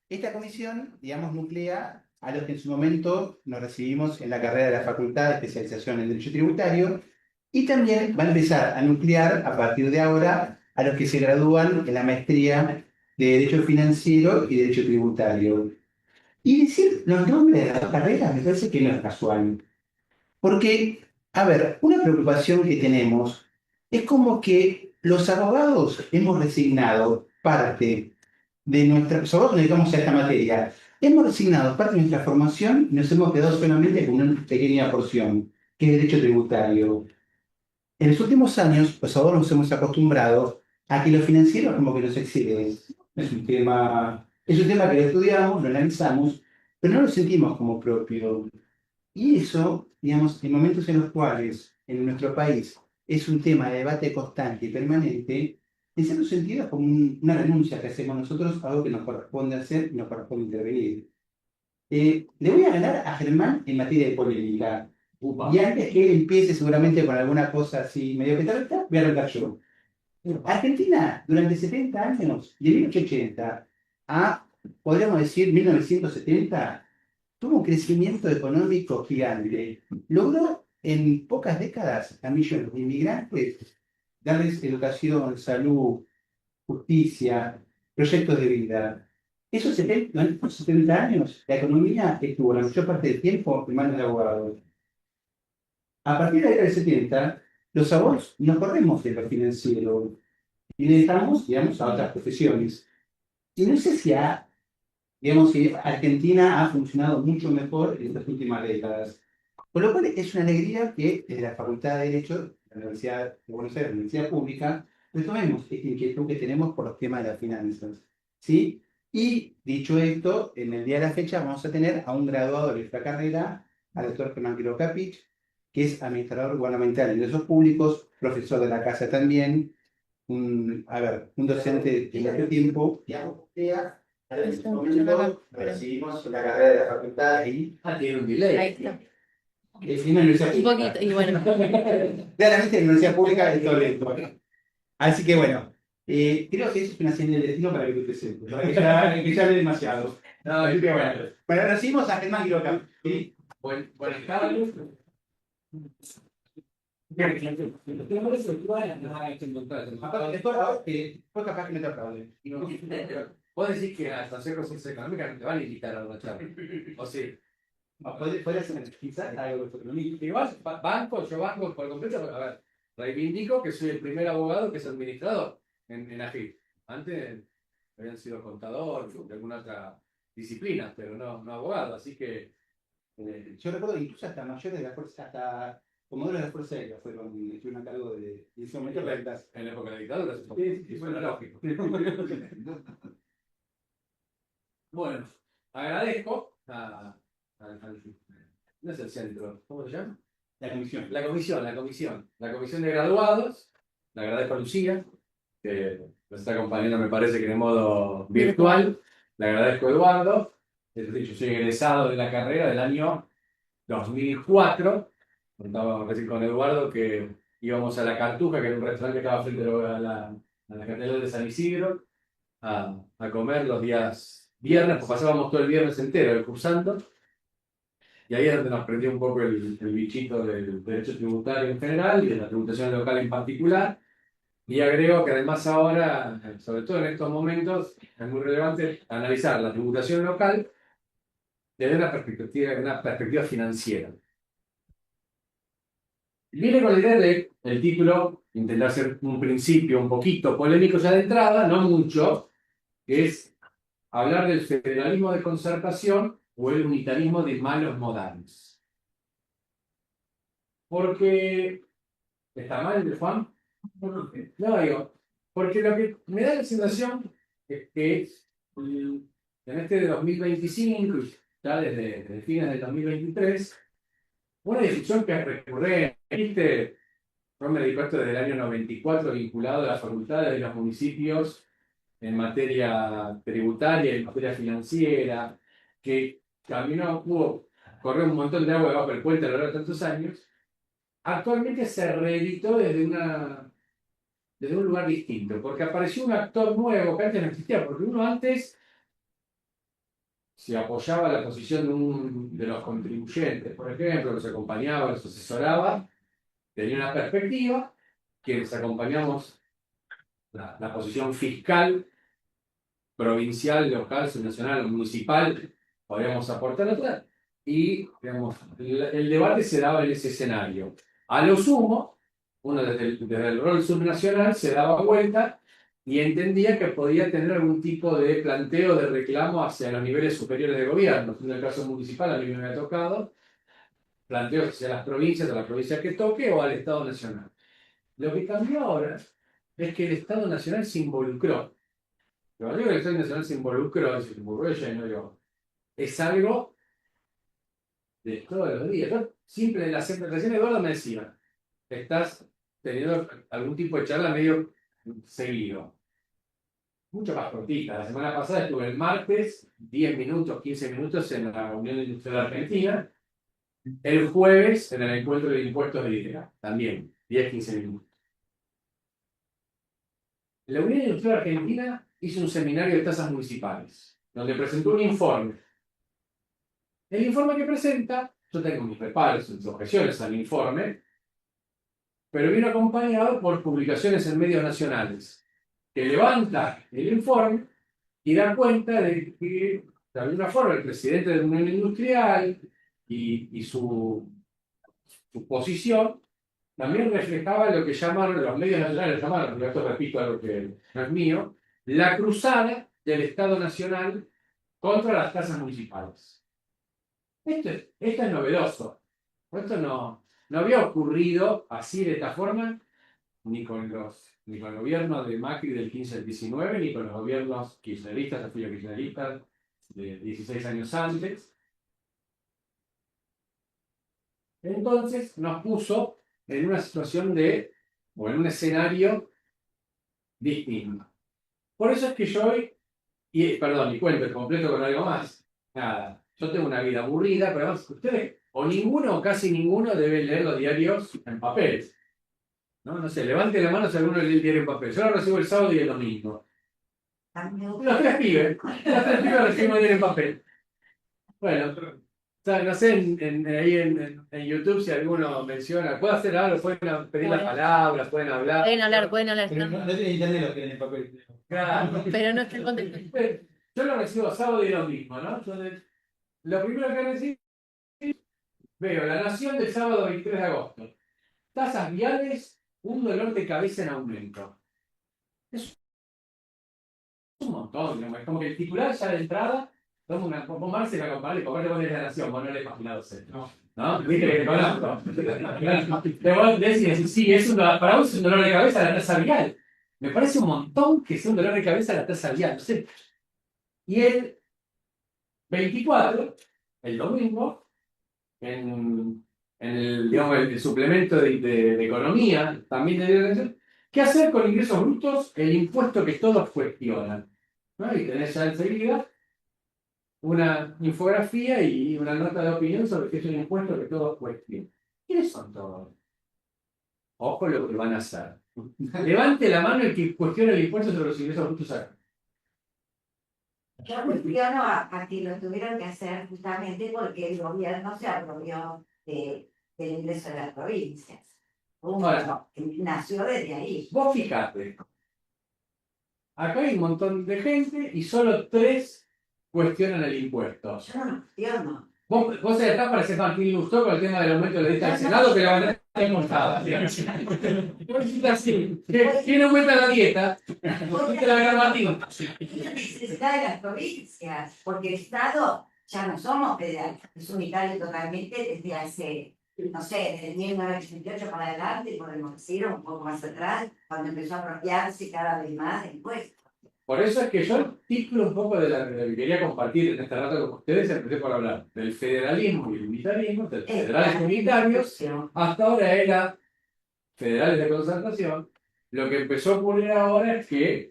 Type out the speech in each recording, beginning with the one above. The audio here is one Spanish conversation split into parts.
Esta comisión, digamos, nuclea a los que en su momento nos recibimos en la carrera de la Facultad de Especialización en Derecho Tributario y también va a empezar a nuclear a partir de ahora a los que se gradúan en la maestría de Derecho Financiero y Derecho Tributario. Y decir los nombres de las dos carreras me parece que no es casual. Porque, a ver, una preocupación que tenemos es como que los abogados hemos resignado parte de nuestra, sobre todo cuando dedicamos a esta materia, hemos resignado parte de nuestra formación y nos hemos quedado solamente con una pequeña porción, que es derecho tributario. En los últimos años, los abogados nos hemos acostumbrado a que lo financiero como que nos excede. Es un tema que lo estudiamos, lo analizamos, pero no lo sentimos como propio. Y eso, digamos, en momentos en los cuales en nuestro país es un tema de debate constante y permanente, en cierto sentido es como una renuncia que hacemos nosotros a algo que nos corresponde hacer y nos corresponde intervenir. Le voy a ganar a Germán en materia de polémica. Upa. Y antes que él empiece seguramente con alguna cosa así medio petareta, voy a arrancar yo. Argentina, durante 70 años, de 1880 a, podríamos decir, 1970, tuvo un crecimiento económico gigante. Logró en pocas décadas a millones de inmigrantes darles educación, salud, justicia, proyectos de vida. Durante esos 70 años, la economía estuvo la mayor parte del tiempo en manos de abogados. A partir de la década del 70, los abogados nos corremos de lo financiero y le dejamos, digamos, a otras profesiones. Y no sé si digamos que Argentina ha funcionado mucho mejor en estas últimas décadas. Con lo cual es una alegría que desde la Facultad de Derecho de la Universidad de Buenos Aires, la Universidad Pública, retomemos esta inquietud que tenemos por los temas de las finanzas. ¿Sí? Y dicho esto, en el día de la fecha vamos a tener a un graduado de nuestra carrera, al doctor Germán Quiro Capich, que es administrador gubernamental de ingresos públicos, profesor de la casa también, un docente de mucho tiempo, digamos, en este momento recibimos la carrera de la facultad y Tiene un delay. Ahí está. es una universidad Un pública. poquito, y bueno. Claramente la universidad pública es todo lento. Así que bueno, creo que eso es una señal de destino para que tú te sientes, para que ya hable demasiado. No, Así que bueno. Bueno, recibimos a Germán Quiroga. ¿Sí? buenas tardes. Aparte, después capaz que me te aplauden. Vos decís que hasta hacer cosas económicas no te van a invitar a una charla. O sí. ¿Podrías quizás algo de economía? Igual, yo banco por completo. A ver, reivindico que soy el primer abogado que es administrador en AFIP. Antes habían sido contador de alguna otra disciplina, pero no abogado. Así que. Yo recuerdo incluso hasta mayores de la fuerza, hasta comodoros de la Fuerza Aérea estuvieron a cargo de ese momento En la época de la dictadura, Sí, suena lógico. Bueno, agradezco no es el centro, ¿cómo se llama? La comisión. La comisión de graduados. Le agradezco a Lucía, que nos está acompañando, me parece que de modo virtual. Le agradezco a Eduardo. Es decir, yo soy egresado de la carrera del año 2004. Contábamos recién con Eduardo que íbamos a La Cartuja, que era un restaurante que estaba frente a la Catedral de San Isidro, a comer los días viernes, pues pasábamos todo el viernes entero cursando. Y ahí es donde nos prendió un poco el bichito del derecho tributario en general y de la tributación local en particular. Y agrego que además ahora, sobre todo en estos momentos, es muy relevante analizar la tributación local desde una perspectiva financiera. Viene con la idea de el título, intentar ser un principio un poquito polémico ya de entrada, no mucho, que es hablar del federalismo de concertación o el unitarismo de malos modales. Porque ¿está mal, Juan? No, digo, porque lo que me da la sensación es que en este de 2025, ya desde fines del 2023, una discusión que es recurrente, yo me dedico a esto desde el año 94, vinculado a las facultades de los municipios en materia tributaria, en materia financiera, que caminó, corrió un montón de agua debajo del puente a lo largo de tantos años. Actualmente se reeditó desde un lugar distinto, porque apareció un actor nuevo que antes no existía, porque uno antes se apoyaba la posición de los contribuyentes, por ejemplo, los acompañaba, los asesoraba, tenía una perspectiva, quienes acompañamos la posición fiscal, provincial, local, subnacional o municipal, podríamos aportar otra, y digamos, el debate se daba en ese escenario. A lo sumo, uno desde el rol subnacional se daba vuelta y entendía que podía tener algún tipo de planteo de reclamo hacia los niveles superiores de gobierno. En el caso municipal a mí me había tocado planteos hacia las provincias, a la provincia que toque o al Estado Nacional. Lo que cambió ahora es que el Estado Nacional se involucró. Lo digo que el Estado Nacional se involucró, es algo de todos los días. Yo, simple, recién Eduardo me decía, estás teniendo algún tipo de charla medio seguido. Mucho más cortita. La semana pasada estuve el martes, 10 minutos, 15 minutos en la Unión Industrial Argentina. El jueves en el encuentro de impuestos de IDEA, también, 10, 15 minutos. La Unión Industrial Argentina hizo un seminario de tasas municipales, donde presentó un informe. El informe que presenta, yo tengo mis reparos, mis objeciones al informe, pero vino acompañado por publicaciones en medios nacionales, que levanta el informe y da cuenta de que, de alguna forma, el presidente de la Unión Industrial y su posición también reflejaba lo que llamaron los medios nacionales, llamaron, esto repito algo que no es mío, la cruzada del Estado Nacional contra las tasas municipales. Esto es novedoso. Esto no había ocurrido así de esta forma ni con el gobierno de Macri del 15 al 19, ni con los gobiernos kirchneristas, afilio kirchneristas de 16 años antes. Entonces nos puso en una situación o en un escenario distinto. Por eso es que yo hoy, y cuento completo con algo más. Nada, yo tengo una vida aburrida, pero además ustedes, o ninguno o casi ninguno, deben leer los diarios en papel. No sé, levante la mano si alguno lee el diario en papel. Yo lo recibo el sábado y el domingo. Los tres pibes recibimos el diario en papel. Bueno, no sé ahí en YouTube si alguno menciona, ¿puedo hacer algo? Pueden pedir las palabras, pueden hablar. Pueden hablar. Pero no tiene internet lo que en el papel. Claro. Pero no está el contexto. Yo lo recibo sábado y domingo, ¿no? Entonces, lo primero que recibo, veo La Nación del sábado 23 de agosto. Tasas viales, un dolor de cabeza en aumento. Es un montón, ¿no? Es como que el titular ya de entrada, vos Marce la comparás, comparás con La Nación, vos no lees página 12. ¿No? ¿Viste que te conozco? Te voy a decir, sí, para vos es un dolor de cabeza la tasa vial. Me parece un montón que sea un dolor de cabeza la tasa vial. No sé. Y el 24, el domingo, en el suplemento de economía, también de ¿qué hacer con ingresos brutos? El impuesto que todos cuestionan. ¿No? Y tenés ya enseguida una infografía y una nota de opinión sobre qué es un impuesto que todos cuestionan. ¿Quiénes son todos? Ojo lo que van a hacer. Levante la mano el que cuestiona el impuesto sobre los ingresos brutos acá. Yo cuestiono a que lo tuvieron que hacer justamente porque el gobierno se apropió del ingreso de las provincias. Ahora, Nació desde ahí. vos fijate, acá hay un montón de gente y solo 3 cuestionan el impuesto. Yo no lo cuestiono. Vos acá parecés Martín Lustó con el tema del aumento de la dieta del Senado, que la bandera está montada. ¿Quién aumenta la dieta? ¿Viste la verdad, Martín? Es la necesidad de las provincias, porque el Estado ya no somos federales, es unitario totalmente desde hace, no sé, desde 1988 para adelante, podemos decir, un poco más atrás, cuando empezó a apropiarse cada vez más de impuestos. Por eso es que yo el título un poco de lo que quería compartir en este rato con ustedes, empecé por hablar del federalismo y el unitarismo, de los federales unitarios, hasta ahora era federales de concertación. Lo que empezó a ocurrir ahora es que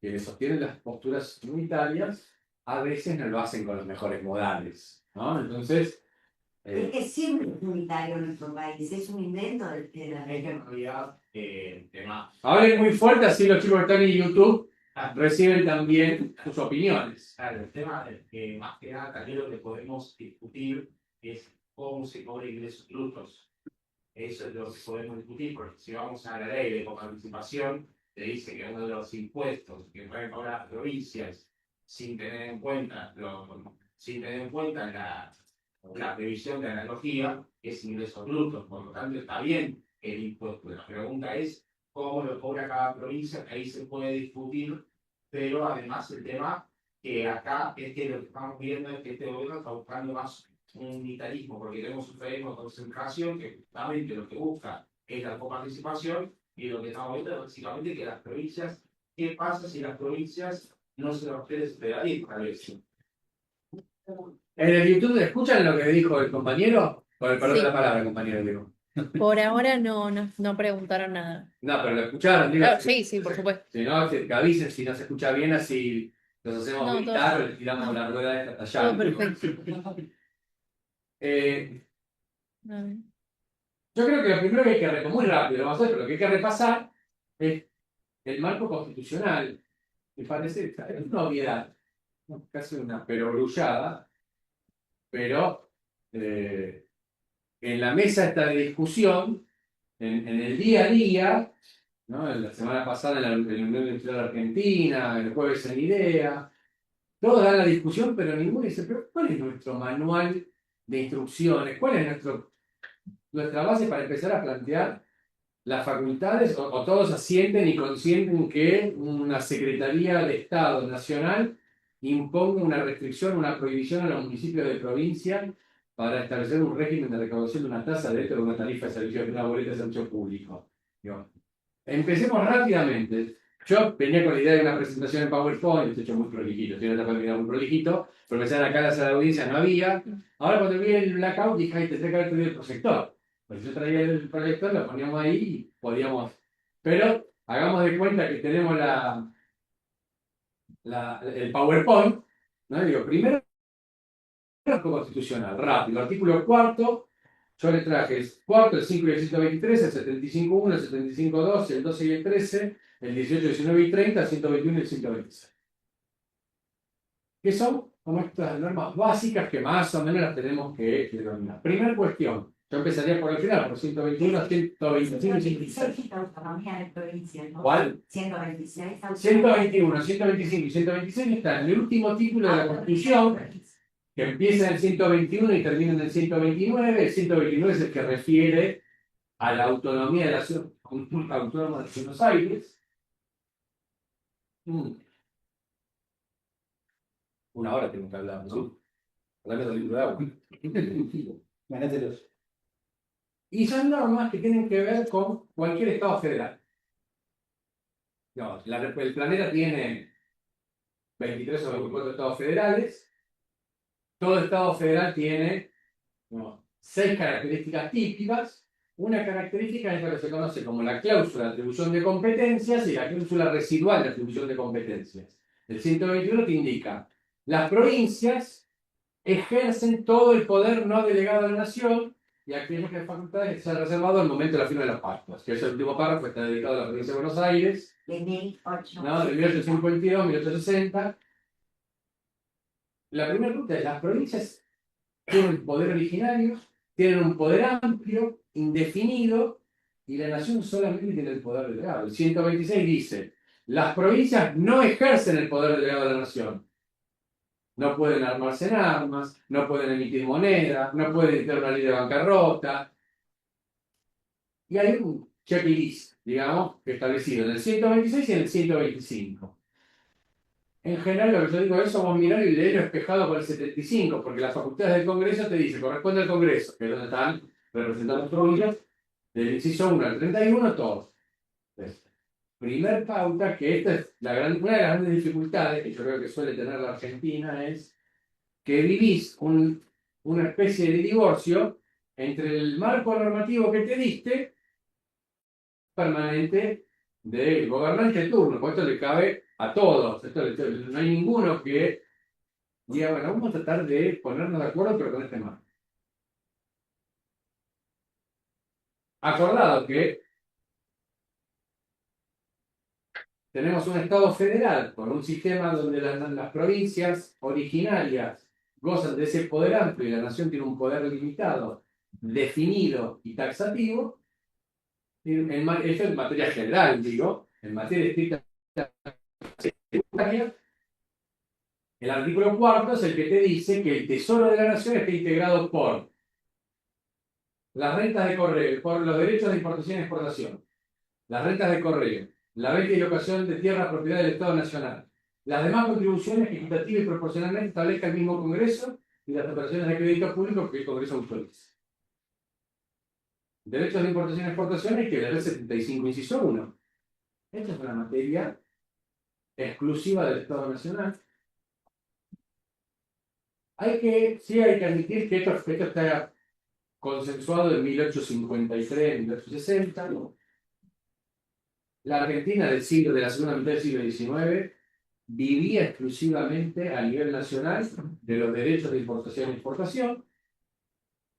quienes sostienen las posturas unitarias a veces no lo hacen con los mejores modales, ¿no? Entonces... Es que siempre es unitario nuestro país, es un invento del federalismo. Hablen muy fuerte, así los chicos que están en YouTube reciben también sus opiniones. Claro, el tema es que más que nada también lo que podemos discutir es cómo se cobra ingresos brutos. Eso es lo que podemos discutir, porque si vamos a la ley de coparticipación, te dice que uno de los impuestos que pueden cobrar las provincias sin tener en cuenta, la previsión de analogía es ingresos brutos, por lo tanto está bien el impuesto. La pregunta es cómo lo cobra cada provincia, que ahí se puede discutir, pero además el tema que acá es que lo que estamos viendo es que este gobierno está buscando más un unitarismo, porque tenemos un federalismo de concentración que justamente lo que busca es la coparticipación, y lo que estamos viendo es básicamente que las provincias, ¿qué pasa si las provincias no se los quiere federalismo? Tal vez. En el YouTube, ¿escuchan lo que dijo el compañero? Con el perdón de Sí. la palabra, compañero, digo. Por ahora no preguntaron nada. No, pero lo escucharon, digo. Claro, sí, por supuesto. Si no, que avisen si no se escucha bien, así nos hacemos No, gritar o le tiramos la rueda esta allá. Todo perfecto. A ver. Yo creo que lo primero que hay que repasar, muy rápido, vamos a hacer, pero lo que hay que repasar es el marco constitucional. Me parece es una obviedad, ¿no? Casi una perogrullada, pero en la mesa esta de discusión, en el día a día, ¿no? La semana pasada en la Unión Industrial Argentina, el jueves en IDEA, todos dan la discusión, pero ninguno dice, pero ¿cuál es nuestro manual de instrucciones? ¿Cuál es nuestra base para empezar a plantear las facultades? O todos asienten y consienten que una Secretaría de Estado Nacional imponga una restricción, una prohibición a los municipios de provincia para establecer un régimen de recaudación de una tasa dentro de una tarifa de servicio, de una boleta de servicio público. Digo, empecemos rápidamente. Yo venía con la idea de una presentación en PowerPoint, estoy hecho muy prolijito, estoy en una etapa muy prolijito, pero pensar acá en la sala de audiencia no había. Ahora cuando vi el blackout dije, ay, tendré que haber tenido el proyector. Pues yo traía el proyector, lo poníamos ahí y podíamos. Pero hagamos de cuenta que tenemos el PowerPoint, ¿no? Digo, primero marco constitucional, rápido, artículo cuarto. Yo le traje el cuarto, el 5 y el 123, el 75.1, el 75.2, el 12 y el 13, el 18, 19 y 30, el 121 y el 126. Que son como estas normas básicas que más o menos las tenemos que dominar. Primera cuestión, yo empezaría por el final, por 121, 125 y 126. Autonomía de provincias, ¿no? ¿Cuál? 126. 121, 125 y 126 están en el último título de la Constitución, que empieza en el 121 y termina en el 129. El 129 es el que refiere a la autonomía de la ciudad autónoma de Buenos Aires. Una hora tengo que hablar, ¿no? Hablando del libro de agua. Ganátelos. Y son normas que tienen que ver con cualquier Estado federal. No, el planeta tiene 23 o 24 Estados federales. Todo Estado federal tiene 6 características típicas. Una característica es lo que se conoce como la cláusula de atribución de competencias y la cláusula residual de atribución de competencias. El 121 te indica, las provincias ejercen todo el poder no delegado a la nación y aquellas facultades que se han reservado al momento de la firma de los pactos. Que ese último párrafo está dedicado a la provincia de Buenos Aires, De 1008. ¿no? De 1852, 1860. La primera pregunta es, las provincias tienen poder originario, tienen un poder amplio, indefinido, y la nación solamente tiene el poder delegado. El 126 dice, las provincias no ejercen el poder delegado de la nación. No pueden armarse en armas, no pueden emitir moneda, no pueden emitir una ley de bancarrota. Y hay un checklist, digamos, establecido en el 126 y en el 125. En general, lo que yo digo es somos mirar y leer espejado por el 75, porque las facultades del Congreso te dicen, corresponde al Congreso, que es donde están representados los provincias, del inciso 1 al 31, todos. Entonces, primer pauta, que esta es una de las grandes dificultades que yo creo que suele tener la Argentina, es que vivís una especie de divorcio entre el marco normativo que te diste permanente del gobernante de turno, porque esto le cabe a todos. No hay ninguno que diga, bueno, vamos a tratar de ponernos de acuerdo, pero con este marco. Acordado que tenemos un Estado federal con un sistema donde las provincias originarias gozan de ese poder amplio y la nación tiene un poder limitado, definido y taxativo. Esto en materia general, digo, en materia estricta tributaria, el artículo 4 es el que te dice que el Tesoro de la Nación está integrado por las rentas de correo, por los derechos de importación y exportación, las rentas de correo, la venta y locación de tierra propiedad del Estado Nacional, las demás contribuciones que equitativamente y proporcionalmente establezca el mismo Congreso y las operaciones de crédito público que el Congreso autorice. Derechos de importación y exportación es que el 75, inciso 1. Esta es una materia exclusiva del Estado Nacional. Sí hay que admitir que esto está consensuado en 1853, 1860. La Argentina de la segunda mitad del siglo XIX vivía exclusivamente a nivel nacional de los derechos de importación y exportación.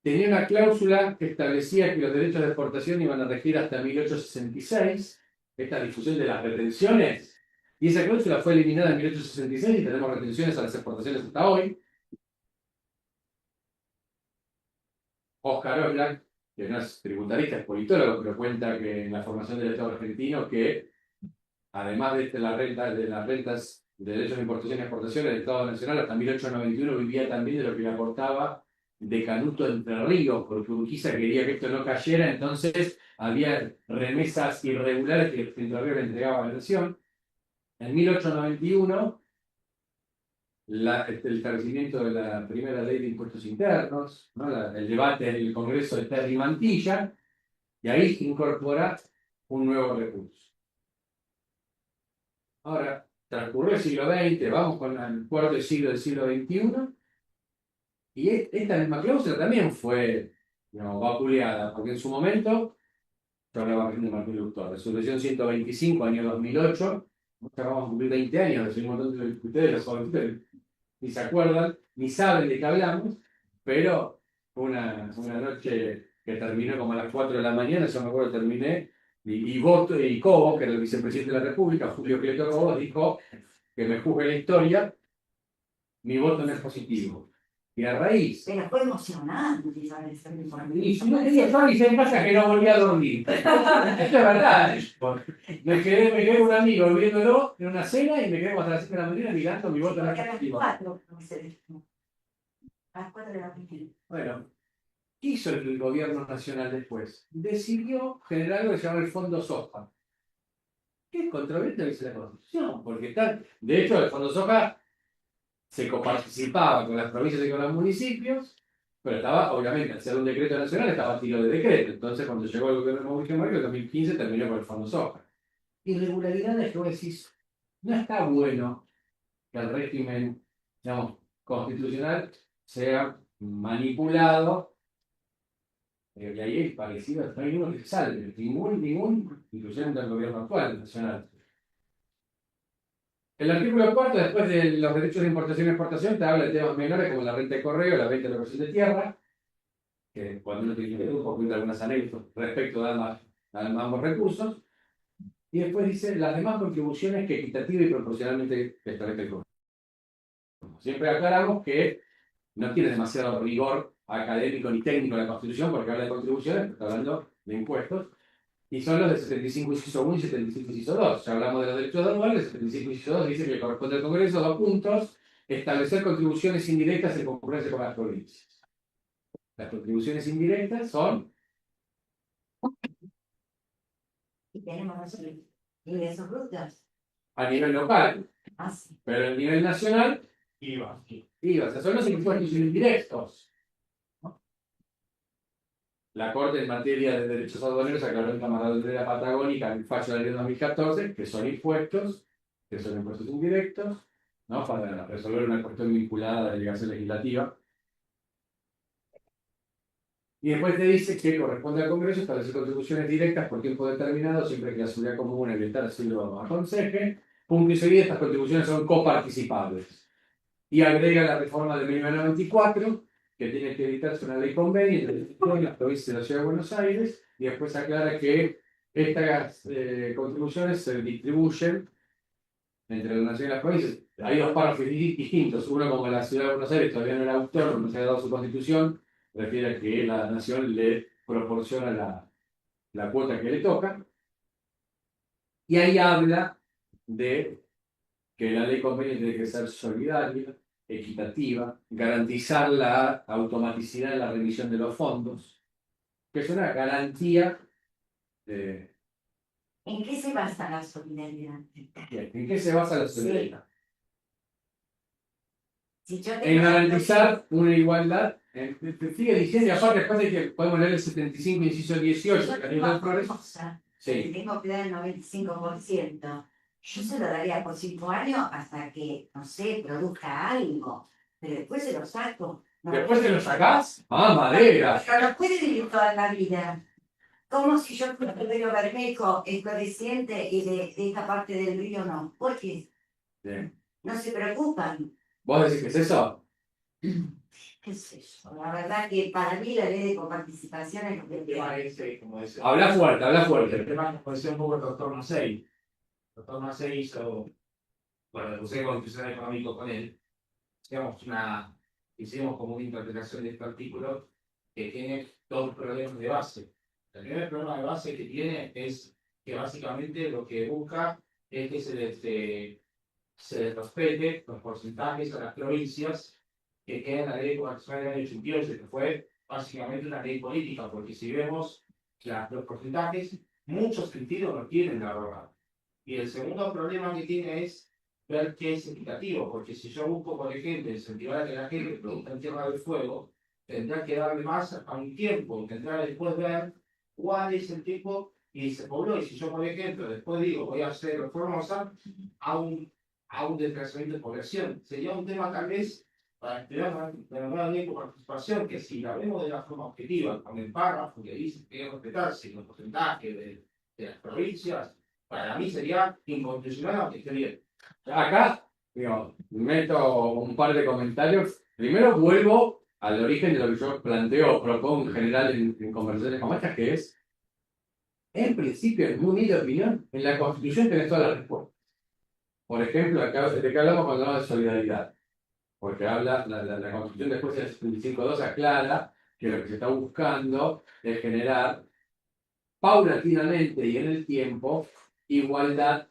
Tenía una cláusula que establecía que los derechos de exportación iban a regir hasta 1866, esta difusión de las retenciones, y esa cláusula fue eliminada en 1866 y tenemos retenciones a las exportaciones hasta hoy. Oscar Oblak, que no es tributarista, es politólogo, pero cuenta que en la formación del Estado argentino que, además de las rentas de derechos de importación y exportación, el Estado Nacional hasta 1891 vivía también de lo que le aportaba de Canuto Entre Ríos, porque Urquiza quería que esto no cayera, entonces había remesas irregulares que Entre Ríos le entregaba a la nación. En 1891, el establecimiento de la primera ley de impuestos internos, ¿no? El debate en el Congreso de Terry Mantilla, y ahí se incorpora un nuevo recurso. Ahora, transcurrió el siglo XX, vamos con el cuarto siglo del siglo XXI, y esta misma cláusula también fue, digamos, vapuleada, porque en su momento, yo hablaba de Martín Lutero, resolución 125, año 2008, ya vamos a cumplir 20 años, de un montón de ustedes, los jovencitos, ni se acuerdan, ni saben de qué hablamos, pero fue una noche que terminó como a las 4 de la mañana, yo me acuerdo, terminé, y Cobo, que era el vicepresidente de la República, Julio Prieto Cobo, dijo que me juzgue la historia, mi voto no es positivo. Y a raíz. Pero fue emocionante, ¿sabes? Y si no tenía yo ni se pasa que no volví a dormir. Esto es verdad. Me quedé con un amigo viéndolo en una cena y me quedé hasta las 5 de la mañana mirando mi voto en la Porque a las positivo. 4, a las 4 de la mañana. Bueno, ¿qué hizo el gobierno nacional después? Decidió generar algo que se llama el Fondo Soja. ¿Qué es controvertido que dice la Constitución? Porque está, de hecho, el Fondo Soja se coparticipaba con las provincias y con los municipios, pero estaba, obviamente, al ser un decreto nacional, estaba a tiro de decreto. Entonces, cuando llegó el gobierno de Mauricio Macri, en 2015 terminó con el Fondo Soja. Irregularidades que vos decís, no está bueno que el régimen, digamos, constitucional sea manipulado, y ahí es parecido, no hay ninguno que se salve, ningún, incluyendo el gobierno actual nacional. El artículo 4, después de los derechos de importación y exportación, te habla de temas menores como la renta de correo, la venta y la locación de tierra, que cuando uno tiene que cuenta algunas anécdotas respecto a ambos recursos, y después dice las demás contribuciones que equitativa y proporcionalmente establezca el Congreso. Siempre aclaramos que no tiene demasiado rigor académico ni técnico la Constitución, porque habla de contribuciones, pero está hablando de impuestos. Y son los de 75 inciso 1 y 75 inciso 2. Ya hablamos de los derechos anuales, 75 inciso 2 dice que le corresponde al Congreso, 2 puntos, establecer contribuciones indirectas en concurrencia con las provincias. Las contribuciones indirectas son... Y tenemos los ingresos brutos. a nivel local, Así. pero a nivel nacional, IVA. O sea, son los impuestos indirectos. La Corte en materia de derechos aduaneros aclaró en Cámara de la Patagónica en el fallo del año 2014 que son impuestos indirectos, ¿no? Para resolver una cuestión vinculada a la delegación legislativa. Y después te dice que corresponde al Congreso establecer contribuciones directas por tiempo determinado, siempre que la seguridad común y el bienestar así lo aconseje. Punto y seguida, estas contribuciones son coparticipables. Y agrega la reforma de 1994, que tiene que editarse una ley convenio entre las provincias de la Ciudad de Buenos Aires, y después aclara que estas contribuciones se distribuyen entre la nación y las provincias. Hay dos párrafos distintos. Uno, como la ciudad de Buenos Aires todavía no era autónoma, no se había dado su constitución, refiere a que la nación le proporciona la cuota que le toca. Y ahí habla de que la ley convenio tiene que ser solidaria, equitativa, garantizar la automaticidad en la remisión de los fondos, que es una garantía de... ¿En qué se basa la solidaridad? ¿En qué se basa la solidaridad? Si yo En tengo garantizar una igualdad. Te sigue diciendo, y aparte, después de que podemos leer el 75, inciso 18, yo que a tengo nivel progreso. famosa, Sí. tengo que dar el 95%, yo se lo daría por 5 años hasta que, no sé, produzca algo, pero después se lo saco. No Después te puede- lo sacás. ¡Ah, madera! Pero no puede vivir toda la vida. Como si yo fuera el río Bermejo, el floreciente, y de esta parte del río no. ¿Por qué? Bien. No se preocupan. ¿Vos decís que es eso? ¿Qué es eso? La verdad que para mí la ley de coparticipación es lo que El tema es, como decía, Habla fuerte, habla el fuerte. tema, como decía un poco el doctor Macei. El doctor Macei hizo, bueno, el Consejo Constitucional Económico con él, hicimos como una interpretación de este artículo que tiene dos problemas de base. El primer problema de base que tiene es que básicamente lo que busca es que se les respete los porcentajes a las provincias que quedan en la ley de comercial del año 88, que fue básicamente una ley política, porque si vemos los porcentajes, muchos sentidos no tienen la verdad. Y el segundo problema que tiene es ver qué es equitativo, porque si yo busco, por ejemplo, incentivar a que la gente produzca en Tierra del Fuego, tendrá que darle más a un tiempo, y tendrá después ver cuál es el tiempo y se pobló. Y si yo, por ejemplo, después digo, voy a hacer Formosa a un desplazamiento de población, sería un tema tal vez para estudiar la nueva ley de participación, que si la vemos de la forma objetiva, con el párrafo que dice que debe respetarse los porcentajes de las provincias, para mí sería inconstitucional, aunque esté bien. Acá, digo, meto un par de comentarios. Primero vuelvo al origen de lo que yo planteo, propongo en general en conversaciones como estas, que es, en principio, en mi humilde opinión, en la Constitución tenés todas las respuestas. Por ejemplo, acá, ¿de qué hablamos cuando hablamos de solidaridad? Porque habla, la Constitución después del 75.2 aclara que lo que se está buscando es generar paulatinamente y en el tiempo igualdad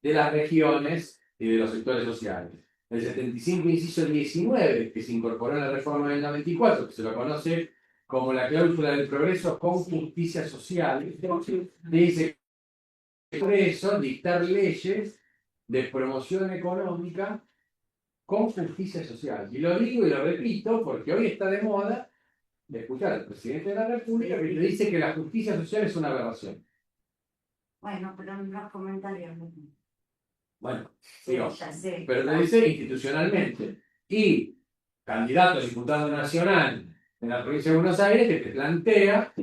de las regiones y de los sectores sociales. El 75, inciso 19, que se incorporó en la reforma del 94, que se lo conoce como la cláusula del progreso con justicia social, dice que por eso dictar leyes de promoción económica con justicia social. Y lo digo y lo repito porque hoy está de moda de escuchar al presidente de la República que le dice que la justicia social es una aberración. Bueno, pero en los comentarios. Bueno, Sí, digo, ya sé. pero lo dice institucionalmente. Y candidato a diputado nacional en la provincia de Buenos Aires que te plantea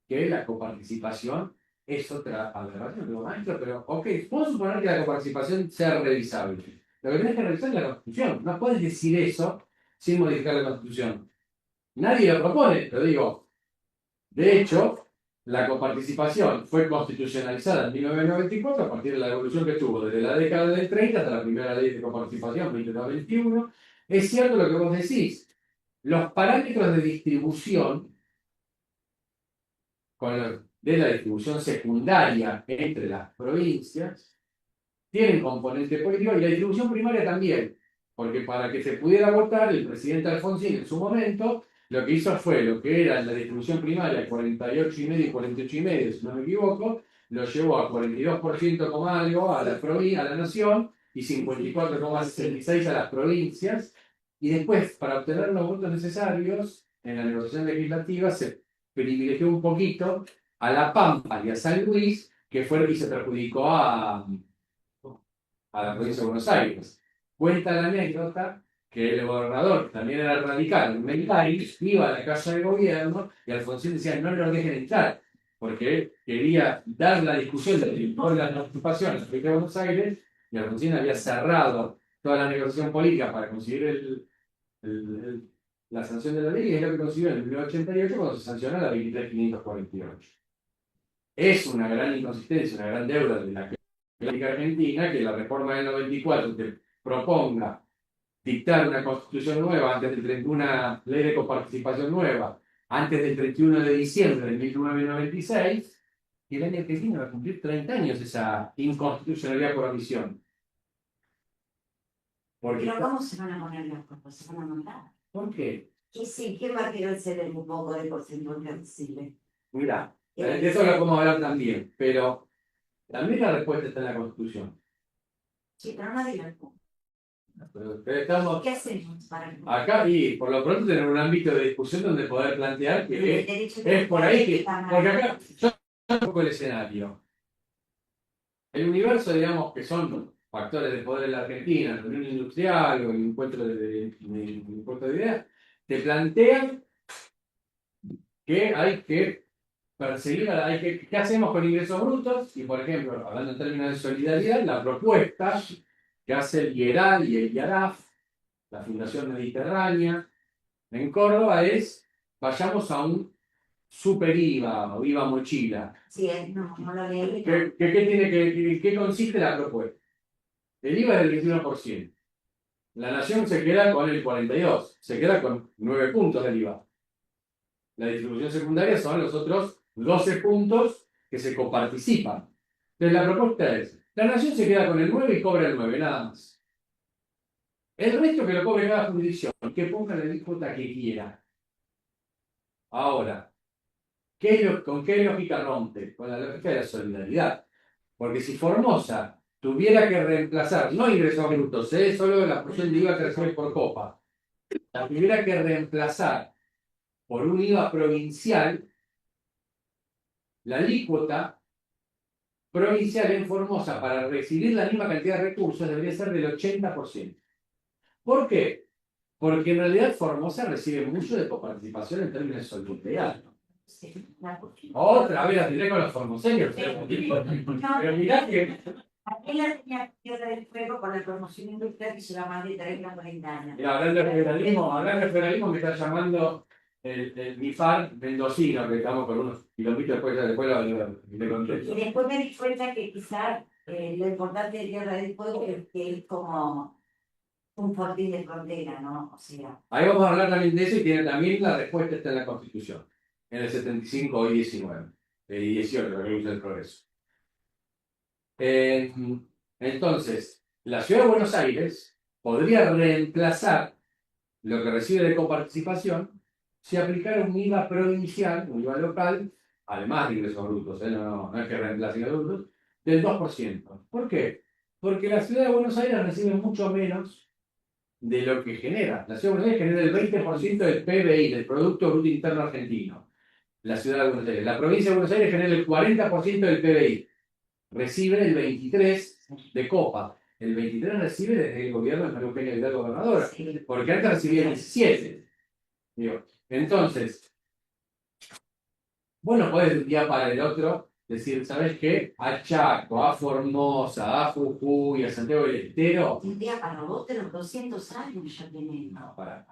que la coparticipación es otra aberración. Digo, maestro, pero ok, puedo suponer que la coparticipación sea revisable. Lo que tenés que revisar es la Constitución. No puedes decir eso sin modificar la Constitución. Nadie lo propone, lo digo. De hecho, la coparticipación fue constitucionalizada en 1994 a partir de la evolución que tuvo desde la década del 30 hasta la primera ley de coparticipación, 2021. Es cierto lo que vos decís. Los parámetros de distribución de la distribución secundaria entre las provincias tienen componente político y la distribución primaria también. Porque para que se pudiera votar, el presidente Alfonsín en su momento lo que hizo fue lo que era la distribución primaria, 48,5 y 48,5, si no me equivoco, lo llevó a 42% como algo a la nación y 54,66 a las provincias. Y después, para obtener los votos necesarios en la negociación legislativa, se privilegió un poquito a La Pampa y a San Luis, que fue el que se perjudicó a la provincia de Buenos Aires. Cuenta la anécdota que el gobernador, que también era radical, Menday, iba a la casa de gobierno y Alfonsín decía no lo dejen entrar, porque quería dar la discusión de la participación en la provincia de Buenos Aires y Alfonsín había cerrado toda la negociación política para conseguir la sanción de la ley y es lo que consiguió en el 1988 cuando se sancionó la 23.548. Es una gran inconsistencia, una gran deuda de la que Argentina, que la reforma del 94 te proponga dictar una constitución nueva antes del 31, una ley de coparticipación nueva, antes del 31 de diciembre de 1996, y el año que viene va a cumplir 30 años esa inconstitucionalidad por omisión. Porque, Pero ¿cómo se van a poner las cosas? ¿Se van a montar? ¿por qué? Y sí, ¿quién va a querer ceder un poco de porcentaje que recibe? Mirá, de eso lo podemos hablar también, pero también la respuesta está en la Constitución. Sí, pero no digan cómo. Pero estamos ¿Qué hacemos para que acá y por lo pronto tener un ámbito de discusión donde poder plantear que el derecho de es por ahí que, está mal? porque acá yo un poco el escenario. El universo, digamos, que son factores de poder en la Argentina, la unión industrial o el encuentro de impuesto de ideas, te plantean que hay que perseguir, ¿qué hacemos con ingresos brutos? Y por ejemplo, hablando en términos de solidaridad, la propuesta que hace el IERAL y el IARAF, la Fundación Mediterránea, en Córdoba es, vayamos a un super IVA o IVA mochila. Sí, no lo leí. ¿Qué consiste la propuesta? El IVA es del 21%. La nación se queda con el 42%, se queda con 9 puntos del IVA. La distribución secundaria son los otros 12 puntos que se coparticipan. Entonces la propuesta es, la nación se queda con el 9 y cobra el 9, nada más. El resto que lo cobre cada jurisdicción, que ponga la disputa que quiera. Ahora, ¿con qué lógica rompe? Con la lógica de la solidaridad. Porque si Formosa tuviera que reemplazar, no ingresos brutos, solo la porción de IVA que recibe por copa, la tuviera que reemplazar por un IVA provincial, la alícuota provincial en Formosa para recibir la misma cantidad de recursos debería ser del 80%. ¿Por qué? Porque en realidad Formosa recibe mucho de coparticipación en términos de solidaridad. Otra vez la tiré con los formoseños. Pero mirá que. Aquí la tenía Tierra del Fuego con la promoción industrial que lleva más de 30 40 años. Mira, hablando de federalismo, me está llamando el MIFAR mendocino, que estamos con unos kilómetros después le contesto. Y después me di cuenta que quizás lo importante de Tierra del Fuego es que es como un fortín de frontera, ¿no? O sea. Ahí vamos a hablar también de eso y tiene también la respuesta está en la Constitución, en el 75 y 19, y 18, la Revolución del Progreso. Entonces, la Ciudad de Buenos Aires podría reemplazar lo que recibe de coparticipación si aplicara un IVA provincial, un IVA local, además de ingresos brutos, no es que reemplace ingresos brutos, del 2%. ¿Por qué? Porque la Ciudad de Buenos Aires recibe mucho menos de lo que genera. La Ciudad de Buenos Aires genera el 20% del PBI, del Producto Bruto Interno Argentino. La Ciudad de Buenos Aires. La provincia de Buenos Aires genera el 40% del PBI. Recibe el 23% de Copa. El 23% recibe desde el gobierno de María Eugenia Vidal gobernadora. Porque antes recibía el 17%. Digo, entonces, vos no podés de un día para el otro decir, ¿sabes qué? A Chaco, a Formosa, a Jujuy, a Santiago del Estero. Un día para vos de los 200 años ya tenemos. No, para.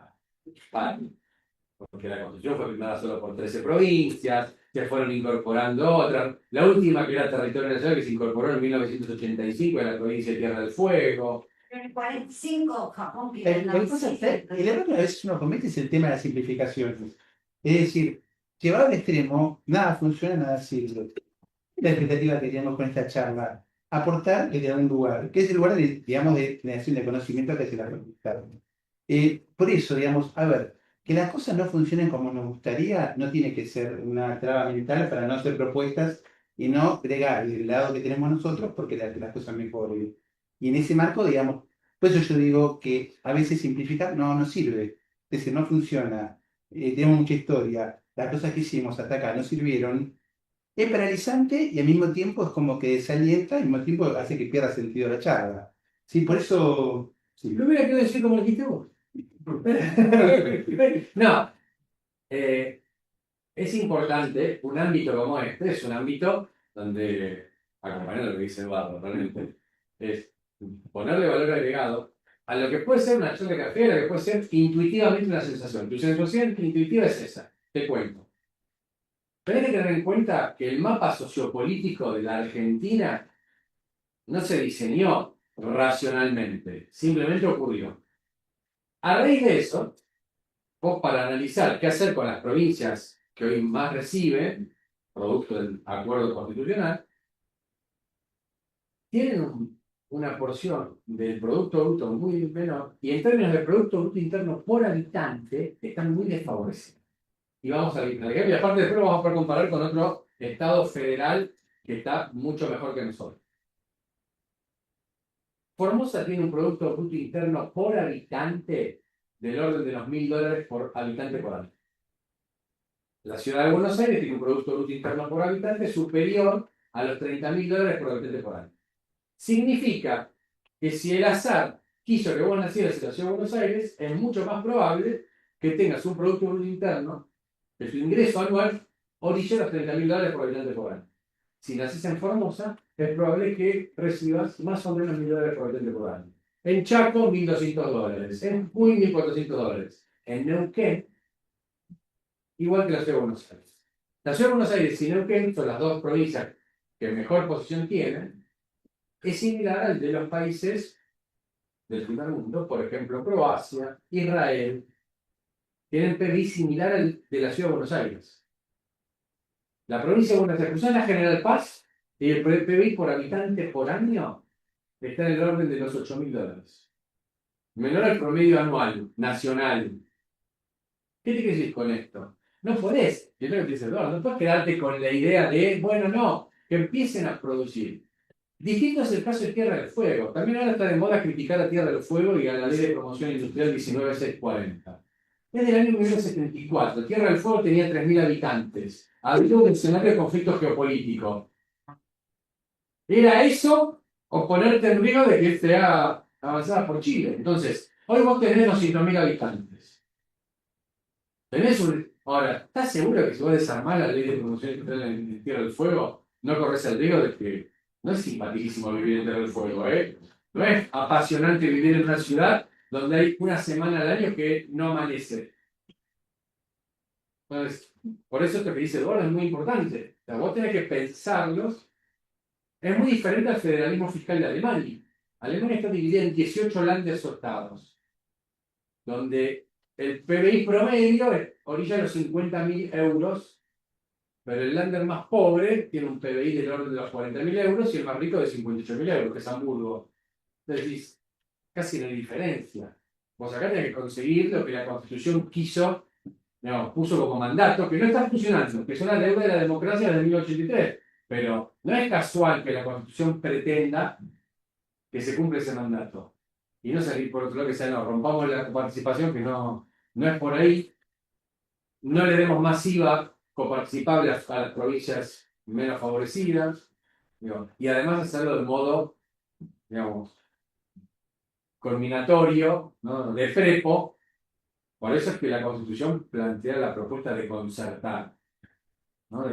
Porque la Constitución fue firmada solo por 13 provincias, se fueron incorporando otras. La última, que era territorio nacional, que se incorporó en 1985, era la provincia de Tierra del Fuego. En el 45, Japón pidió El error que a veces uno comete es el tema de las simplificaciones. Es decir, llevado al extremo, nada funciona, nada sirve. La expectativa que tenemos con esta charla, aportar desde algún lugar, que es el lugar de, digamos, de generación de conocimiento que se la facultad. Por eso, digamos, a ver, que las cosas no funcionen como nos gustaría, no tiene que ser una traba mental para no hacer propuestas y no agregar el lado que tenemos nosotros porque las cosas mejoren. Y en ese marco, digamos, por eso yo digo que a veces simplificar no sirve. Es decir, no funciona. Tenemos mucha historia. Las cosas que hicimos hasta acá no sirvieron. Es paralizante y al mismo tiempo es como que desalienta y al mismo tiempo hace que pierda sentido la charla. Sí, por eso. Sí. No hubiera querido decir como lo dijiste vos. No. Es importante, un ámbito como este, es un ámbito donde, acompañando lo que dice Eduardo, realmente, es ponerle valor agregado a lo que puede ser una charla de café, a lo que puede ser intuitivamente una sensación. Tu sensación intuitiva es esa, te cuento. Tenés que tener en cuenta que el mapa sociopolítico de la Argentina no se diseñó racionalmente, simplemente ocurrió. A raíz de eso, vos para analizar qué hacer con las provincias que hoy más reciben, producto del acuerdo constitucional, tienen una porción del Producto Bruto muy menor y en términos de Producto Bruto Interno por habitante están muy desfavorecidos. Y vamos a ver, y aparte después lo vamos a poder comparar con otro estado federal que está mucho mejor que nosotros. Formosa tiene un Producto Bruto Interno por habitante del orden de los $1.000 por habitante por año. La ciudad de Buenos Aires tiene un Producto Bruto Interno por habitante superior a los $30.000 por habitante por año. Significa que si el azar quiso que vos nacieras en la ciudad de Buenos Aires, es mucho más probable que tengas un Producto Bruto Interno, que tu ingreso anual orille los $30.000 por habitante por año. Si naces en Formosa, es probable que recibas más o menos $1.000 por habitante por año. En Chaco, $1.200. En Jujuy, $1.400. En Neuquén, igual que la ciudad de Buenos Aires. La ciudad de Buenos Aires y Neuquén son las dos provincias que mejor posición tienen. Es similar al de los países del primer mundo, por ejemplo, Croacia, Israel. Tienen PBI similar al de la ciudad de Buenos Aires. La provincia de Buenos Aires, cruzás la General Paz y el PBI por habitante por año está en el orden de los $8.000. Menor al promedio anual, nacional. ¿Qué te quiere decir con esto? No podés, y es lo que te dice Eduardo, no podés quedarte con la idea de, bueno, no, que empiecen a producir. Distinto es el caso de Tierra del Fuego. También ahora está de moda criticar a Tierra del Fuego y a la Ley de Promoción Industrial 19640. Es del año 1974. Tierra del Fuego tenía 3.000 habitantes. Había un escenario de conflicto geopolítico. ¿Era eso o ponerte en riesgo de que sea avanzada por Chile? Entonces, hoy vos tenés 200.000 habitantes. Tenés un... Ahora, ¿estás seguro que si vos desarmás la Ley de Promoción Industrial en Tierra del Fuego, no corres el riesgo de que no es simpaticísimo vivir en Tierra del Fuego, ¿eh? No es apasionante vivir en una ciudad donde hay una semana al año que no amanece. Entonces, por eso esto que dice Eduardo es muy importante. O sea, vos tenés que pensarlos. Es muy diferente al federalismo fiscal de Alemania. Alemania está dividida en 18 Landesortados, donde el PBI promedio orilla los 50.000 euros. Pero el Länder más pobre tiene un PBI del orden de los 40.000 euros y el más rico de 58.000 euros, que es Hamburgo. Entonces, casi no hay diferencia. Vos acá tenés que conseguir lo que la Constitución quiso, no, puso como mandato, que no está funcionando, que es una deuda de la democracia desde 1983. Pero no es casual que la Constitución pretenda que se cumpla ese mandato. Y no salir por otro lado que sea, no, rompamos la participación, que no es por ahí. No le demos más IVA coparticipable a las provincias menos favorecidas, digo, y además hacerlo de modo, digamos, combinatorio, ¿no? De frepo. Por eso es que la Constitución plantea la propuesta de concertar, ¿no?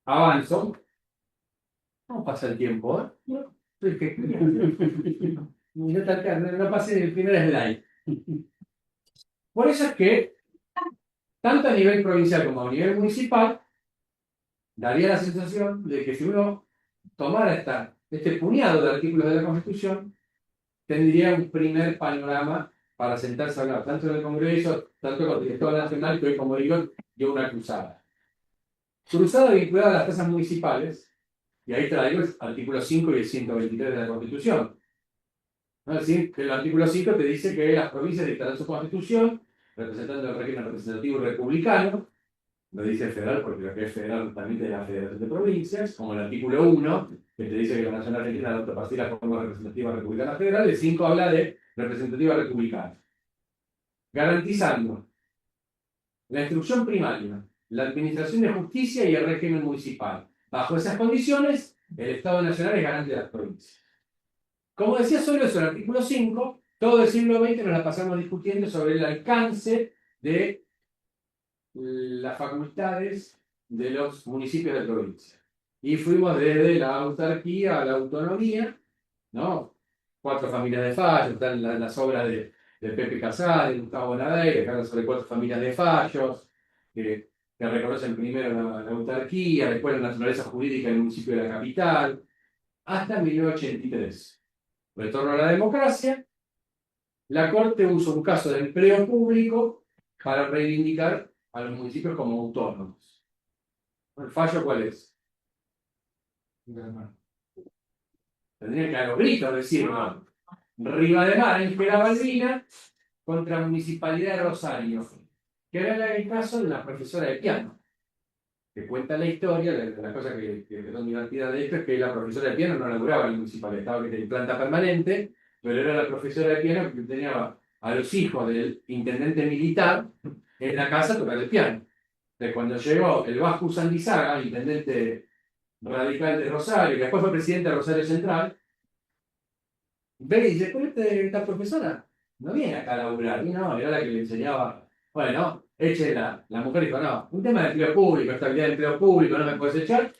Avanzo. ¿Cómo pasa el tiempo? No, no pasé el primer slide. Por eso es que, tanto a nivel provincial como a nivel municipal, daría la sensación de que si uno tomara este puñado de artículos de la Constitución, tendría un primer panorama para sentarse a hablar, tanto en el Congreso, tanto con el Director Nacional, que hoy, como digo, dio una cruzada. Cruzada vinculada a las tasas municipales, y ahí traigo el artículo 5 y el 123 de la Constitución. ¿No? Es decir, que el artículo 5 te dice que las provincias dictarán su Constitución, representando el régimen representativo republicano. Lo dice federal porque lo que es federal también de la Federación de Provincias, como el artículo 1, que te dice que la Nación Argentina adopta para sí la forma representativa republicana federal, el 5 habla de representativa republicana. Garantizando la instrucción primaria, la administración de justicia y el régimen municipal. Bajo esas condiciones, el Estado Nacional es garante de las provincias. Como decía solo eso el artículo 5, todo el siglo XX nos la pasamos discutiendo sobre el alcance de las facultades de los municipios de provincia. Y fuimos desde la autarquía a la autonomía, ¿no? 4 familias de fallos, están las obras de Pepe Casal, de Gustavo Naday, que hablan sobre 4 familias de fallos. que reconocen primero la autarquía, después la naturaleza jurídica del municipio de la capital, hasta 1983. Retorno a la democracia, la Corte usa un caso de empleo público para reivindicar a los municipios como autónomos. ¿El fallo cuál es? Tendría que a los gritos decirlo. Rivademar, Ángela Balbina, contra Municipalidad de Rosario, que era el caso de la profesora de piano, que cuenta la historia, la cosa que es divertida de esto es que la profesora de piano no laburaba en el municipal, estaba en planta permanente, pero era la profesora de piano que tenía a los hijos del intendente militar en la casa a tocar el piano. Entonces, cuando llegó el Vasco Sandizaga, intendente radical de Rosario, que después fue presidente de Rosario Central, ve y dice, ¿pero esta profesora no viene acá a laburar? Y no, era la que le enseñaba, bueno, échela. La mujer dijo, no, un tema de empleo público, estabilidad de empleo público, no me puedes echar.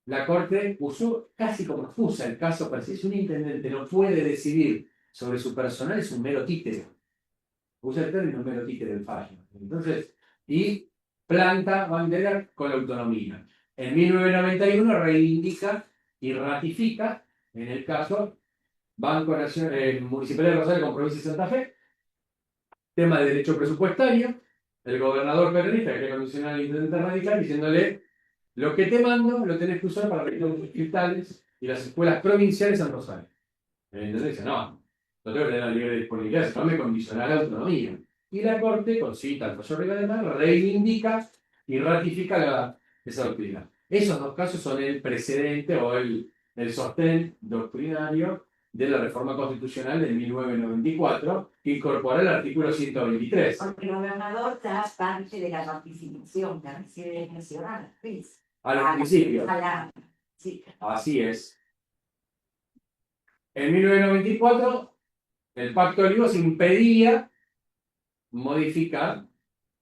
La Corte usó casi como excusa el caso para decir, si un intendente no puede decidir sobre su personal, es un mero títere. Usa el término mero títere del fallo. Entonces, y planta bandera con la autonomía. En 1991 reivindica y ratifica, en el caso Banco Nacional, Municipalidad de Rosario con Provincia de Santa Fe, tema de derecho presupuestario, el gobernador peronista que condicionó al intendente radical diciéndole, lo que te mando lo tenés que usar para regir los hospitales y las escuelas provinciales en Rosario. El intendente dice, no, yo tengo que tener la libre disponibilidad, si no me condiciona la autonomía. Y la Corte, con cita al fallo Rivademar, reivindica y ratifica esa doctrina. Esos dos casos son el precedente o el sostén doctrinario de la reforma constitucional de 1994, que incorpora el artículo 123. Porque el gobernador da parte de la participación que recibe el nacional, ¿ves? A los municipios. Sí. Así es. En 1994, el Pacto de Olivos impedía modificar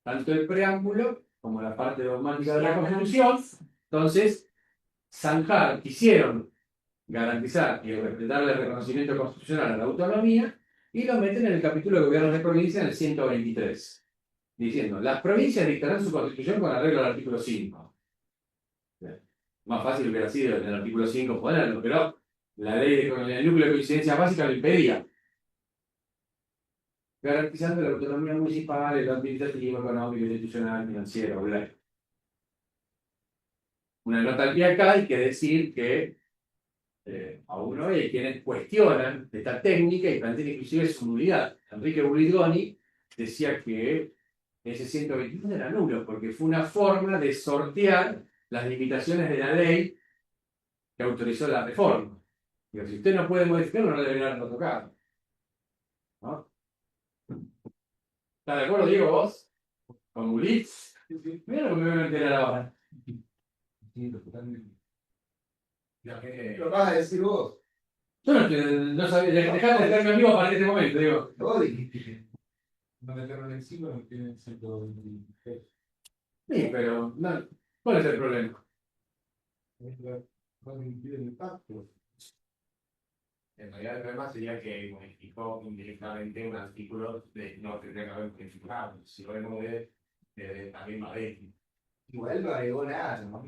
tanto el preámbulo como la parte dogmática de la Constitución. Entonces, zanjar, quisieron garantizar y darle reconocimiento constitucional a la autonomía y lo meten en el capítulo de gobiernos de provincia en el 123, diciendo, las provincias dictarán su constitución con arreglo al artículo 5. Más fácil hubiera sido en el artículo 5 ponerlo, pero la ley el núcleo de coincidencia básica lo impedía. Garantizando la autonomía municipal, el administrativo, económico, institucional, financiero, bla. Una nota al pie acá hay que decir que aún hoy hay quienes cuestionan esta técnica y plantean inclusive su nulidad. Enrique Burligoni decía que ese 122 era nulo porque fue una forma de sortear las limitaciones de la ley que autorizó la reforma. Digo, si usted no puede modificarlo, no debería haberlo tocado. ¿No? ¿Estás de acuerdo, Diego, vos? ¿Con Gulitz? Mira lo que me voy a enterar ahora. Lo vas a decir vos. Yo no sabía, dejate de estar vivo para este momento, digo. Vos dijiste que no meterlo en el siglo no tiene 123. Sí, pero no, ¿cuál es el problema? No impide el impacto. En realidad el problema sería que modificó indirectamente un artículo de no tendría que haber modificado. Si lo vemos de también Madrid. Igual no agregó nada, ¿no?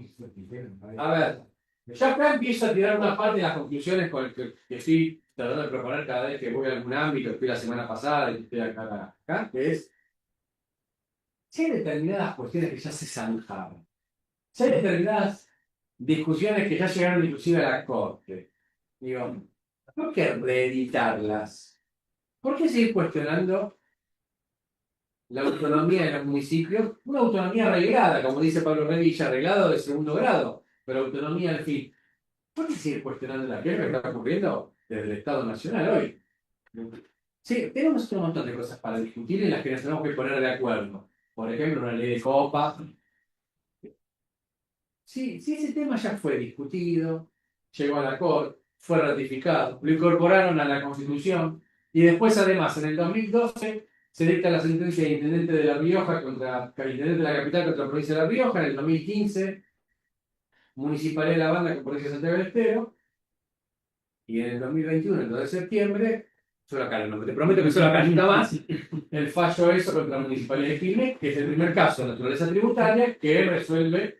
A ver, ya acá empiezo a tirar una parte de las conclusiones con que estoy tratando de proponer cada vez que voy a algún ámbito, fui la semana pasada y estoy acá, que es, si hay determinadas cuestiones que ya se zanjaron, si hay determinadas discusiones que ya llegaron inclusive a la Corte, digo, ¿por qué reeditarlas? ¿Por qué seguir cuestionando la autonomía de los municipios? Una autonomía arreglada, como dice Pablo Revilla, arreglado de segundo grado, pero autonomía al fin. ¿Por qué seguir cuestionando la que está ocurriendo desde el Estado Nacional hoy? Sí, tenemos un montón de cosas para discutir en las que nos tenemos que poner de acuerdo. Por ejemplo, una ley de copa. Sí, ese tema ya fue discutido, llegó a la Corte, fue ratificado, lo incorporaron a la Constitución y después, además, en el 2012 se dicta la sentencia de intendente de La Rioja contra intendente de la capital contra la provincia de La Rioja. En el 2015, Municipalidad de La Banda con provincia de Santiago del Estero. Y en el 2021, el 2 de septiembre, solo acá, no, te prometo que solo acá nunca más, el fallo eso contra la Municipalidad de Quilmes, que es el primer caso de naturaleza tributaria que resuelve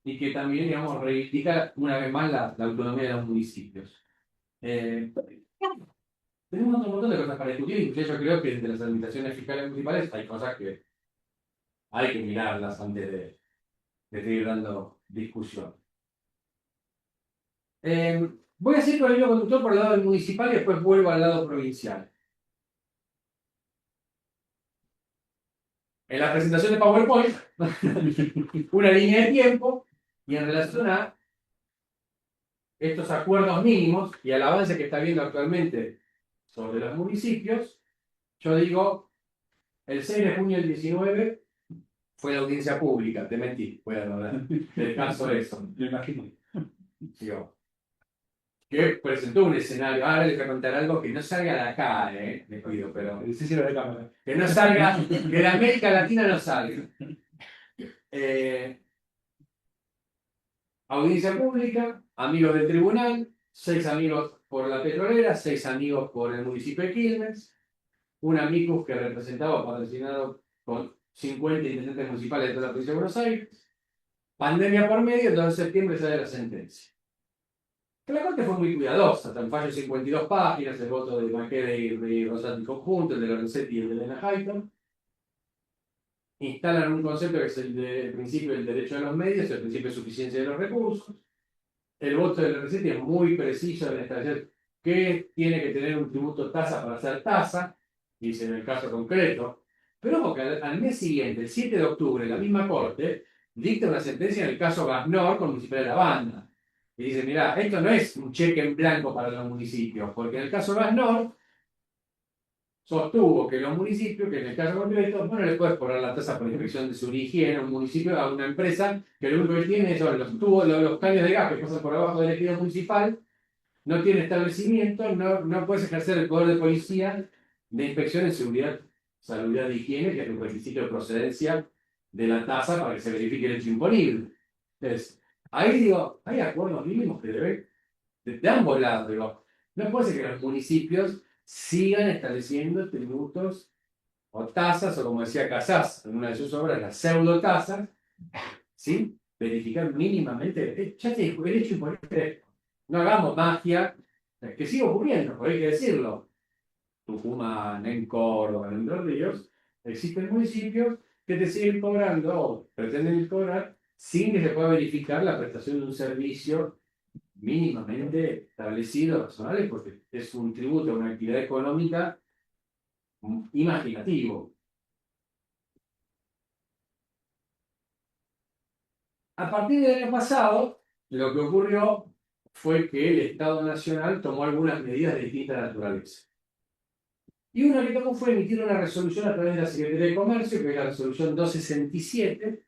y que también, digamos, reivindica una vez más la autonomía de los municipios. Tenemos un montón de cosas para discutir, incluso yo creo que desde las administraciones fiscales municipales hay cosas que hay que mirarlas antes de seguir dando discusión. Voy a hacer con el hilo conductor por el lado del municipal y después vuelvo al lado provincial. En la presentación de PowerPoint, una línea de tiempo y en relación a estos acuerdos mínimos y al avance que está habiendo actualmente sobre los municipios, yo digo, el 6 de junio del 19 fue la audiencia pública, te mentí, voy a hablar del caso de eso. Lo imagino. Digo, que presentó un escenario, ahora les voy a contar algo que no salga de acá, les pido, pero Sí, sí, lo de cámara. que no salga, que de América Latina no salga. Audiencia pública, amigos del tribunal, 6 amigos por la petrolera, 6 amigos por el municipio de Quilmes, un amicus que representaba patrocinado con 50 intendentes municipales de toda la provincia de Buenos Aires, pandemia por medio, el 2 de septiembre sale la sentencia. Que la Corte fue muy cuidadosa, tan fallo 52 páginas, el voto de Maqueda y Rosati conjunto, el de Lorenzetti y el de Elena Hayton. Instalan un concepto que es el principio del derecho a los medios, el principio de suficiencia de los recursos. El voto de Lorenzetti es muy preciso en establecer qué tiene que tener un tributo tasa para ser tasa, dice en el caso concreto. Pero ojo que al mes siguiente, el 7 de octubre, la misma Corte dicta una sentencia en el caso Gasnor con Municipal de la Banda. Y dice, mira, esto no es un cheque en blanco para los municipios, porque en el caso Gasnor sostuvo que los municipios, que en el caso concreto, no le puedes cobrar la tasa por inspección de su higiene a un municipio, a una empresa que lo único que tiene son los tubos, los caños de gas que pasan por abajo del ejido municipal, no tiene establecimiento, no puedes ejercer el poder de policía de inspección en seguridad, salubridad de higiene, que es un requisito de procedencia de la tasa para que se verifique el hecho imponible. Entonces, ahí digo, hay acuerdos mínimos que deben, de ambos lados, digo, no puede ser que los municipios sigan estableciendo tributos o tasas, o como decía Casás en una de sus obras, las pseudo tasas, ¿sí? Verificar mínimamente, ya te dijo, el hecho imponible, no hagamos magia, que sigue ocurriendo, porque hay que decirlo. Tucumán, en Córdoba, en Entre Ríos, existen municipios que te siguen cobrando, o pretenden cobrar, sin que se pueda verificar la prestación de un servicio mínimamente establecido personales, porque es un tributo a una actividad económica imaginativo. A partir del año pasado, lo que ocurrió fue que el Estado Nacional tomó algunas medidas de distinta naturaleza. Y una que tomó fue emitir una resolución a través de la Secretaría de Comercio, que es la resolución 267,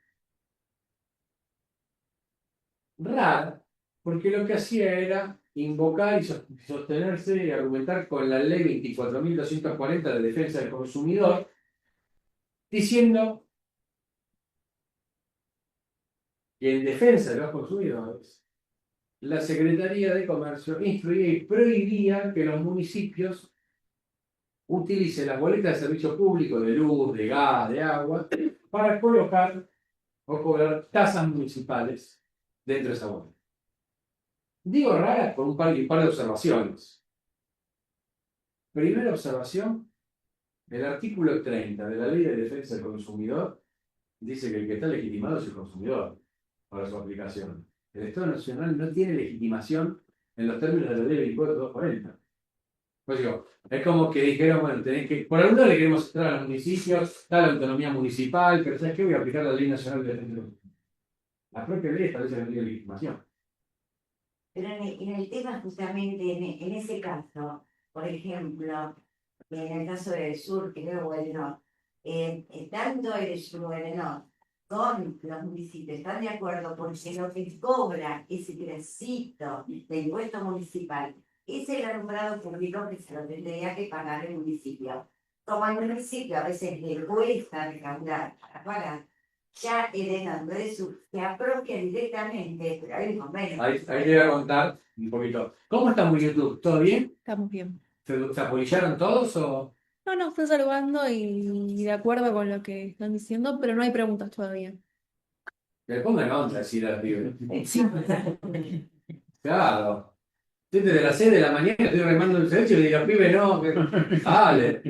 rara, porque lo que hacía era invocar y sostenerse y argumentar con la ley 24.240 de defensa del consumidor, diciendo que en defensa de los consumidores, la Secretaría de Comercio instruía y prohibía que los municipios utilicen las boletas de servicio público de luz, de gas, de agua, para colocar o cobrar tasas municipales dentro de esa boleta. Digo rara por un par de observaciones. Primera observación, el artículo 30 de la Ley de Defensa del Consumidor dice que el que está legitimado es el consumidor para su aplicación. El Estado Nacional no tiene legitimación en los términos de la Ley 24.240. Pues digo, es como que dijeron, bueno, tenés que, por algún lado le queremos entrar a los municipios, está la autonomía municipal, pero ¿sabes qué? Voy a aplicar la Ley Nacional de Defensa del Consumidor. La propia ley establece que no tiene legitimación. Pero en el tema justamente, en ese caso, por ejemplo, en el caso del sur, creo, o el norte, tanto el sur o el norte, con los municipios están de acuerdo porque lo que cobra ese pedacito de impuesto municipal es el alumbrado público que se lo tendría que pagar el municipio. Como el municipio a veces le cuesta recaudar para pagar, ya el nombre de su se apropia directamente, pero hay un convenio. Ahí te voy a contar un poquito. ¿Cómo estamos en YouTube? ¿Todo bien? Estamos bien. ¿Se apolillaron todos o...? No, no, fue saludando y de acuerdo con lo que están diciendo, pero no hay preguntas todavía. Le pongan onda así la pibe. Sí. Claro. Yo desde las 6 de la mañana estoy remando el cerecho y le digo, pibe, no, que... Dale.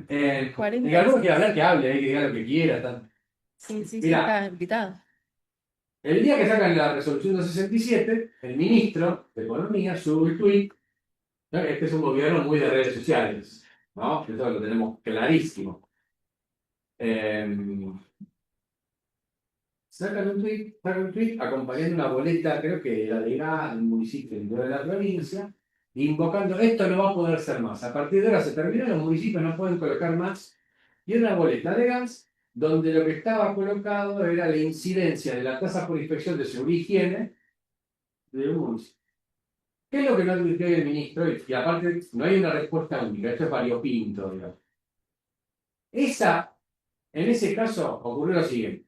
Y 40. alguno quiere hablar, que hable, que diga lo que quiera. Tal. Sí, sí, sí, Mirá. está invitado. El día que sacan la resolución 267, el ministro de Economía sube un tuit. ¿No? Este es un gobierno muy de redes sociales, ¿no? Eso lo tenemos clarísimo. Sacan un tuit acompañando una boleta, creo que era de gas, un municipio dentro de la provincia, invocando, esto no va a poder ser más. A partir de ahora se terminó, los municipios no pueden colocar más. Y era una boleta de gas, donde lo que estaba colocado era la incidencia de la tasa por inspección de seguridad y higiene de un municipio. ¿Qué es lo que no advirtió el ministro? Y aparte, no hay una respuesta única, esto es variopinto, digamos. En ese caso, ocurrió lo siguiente.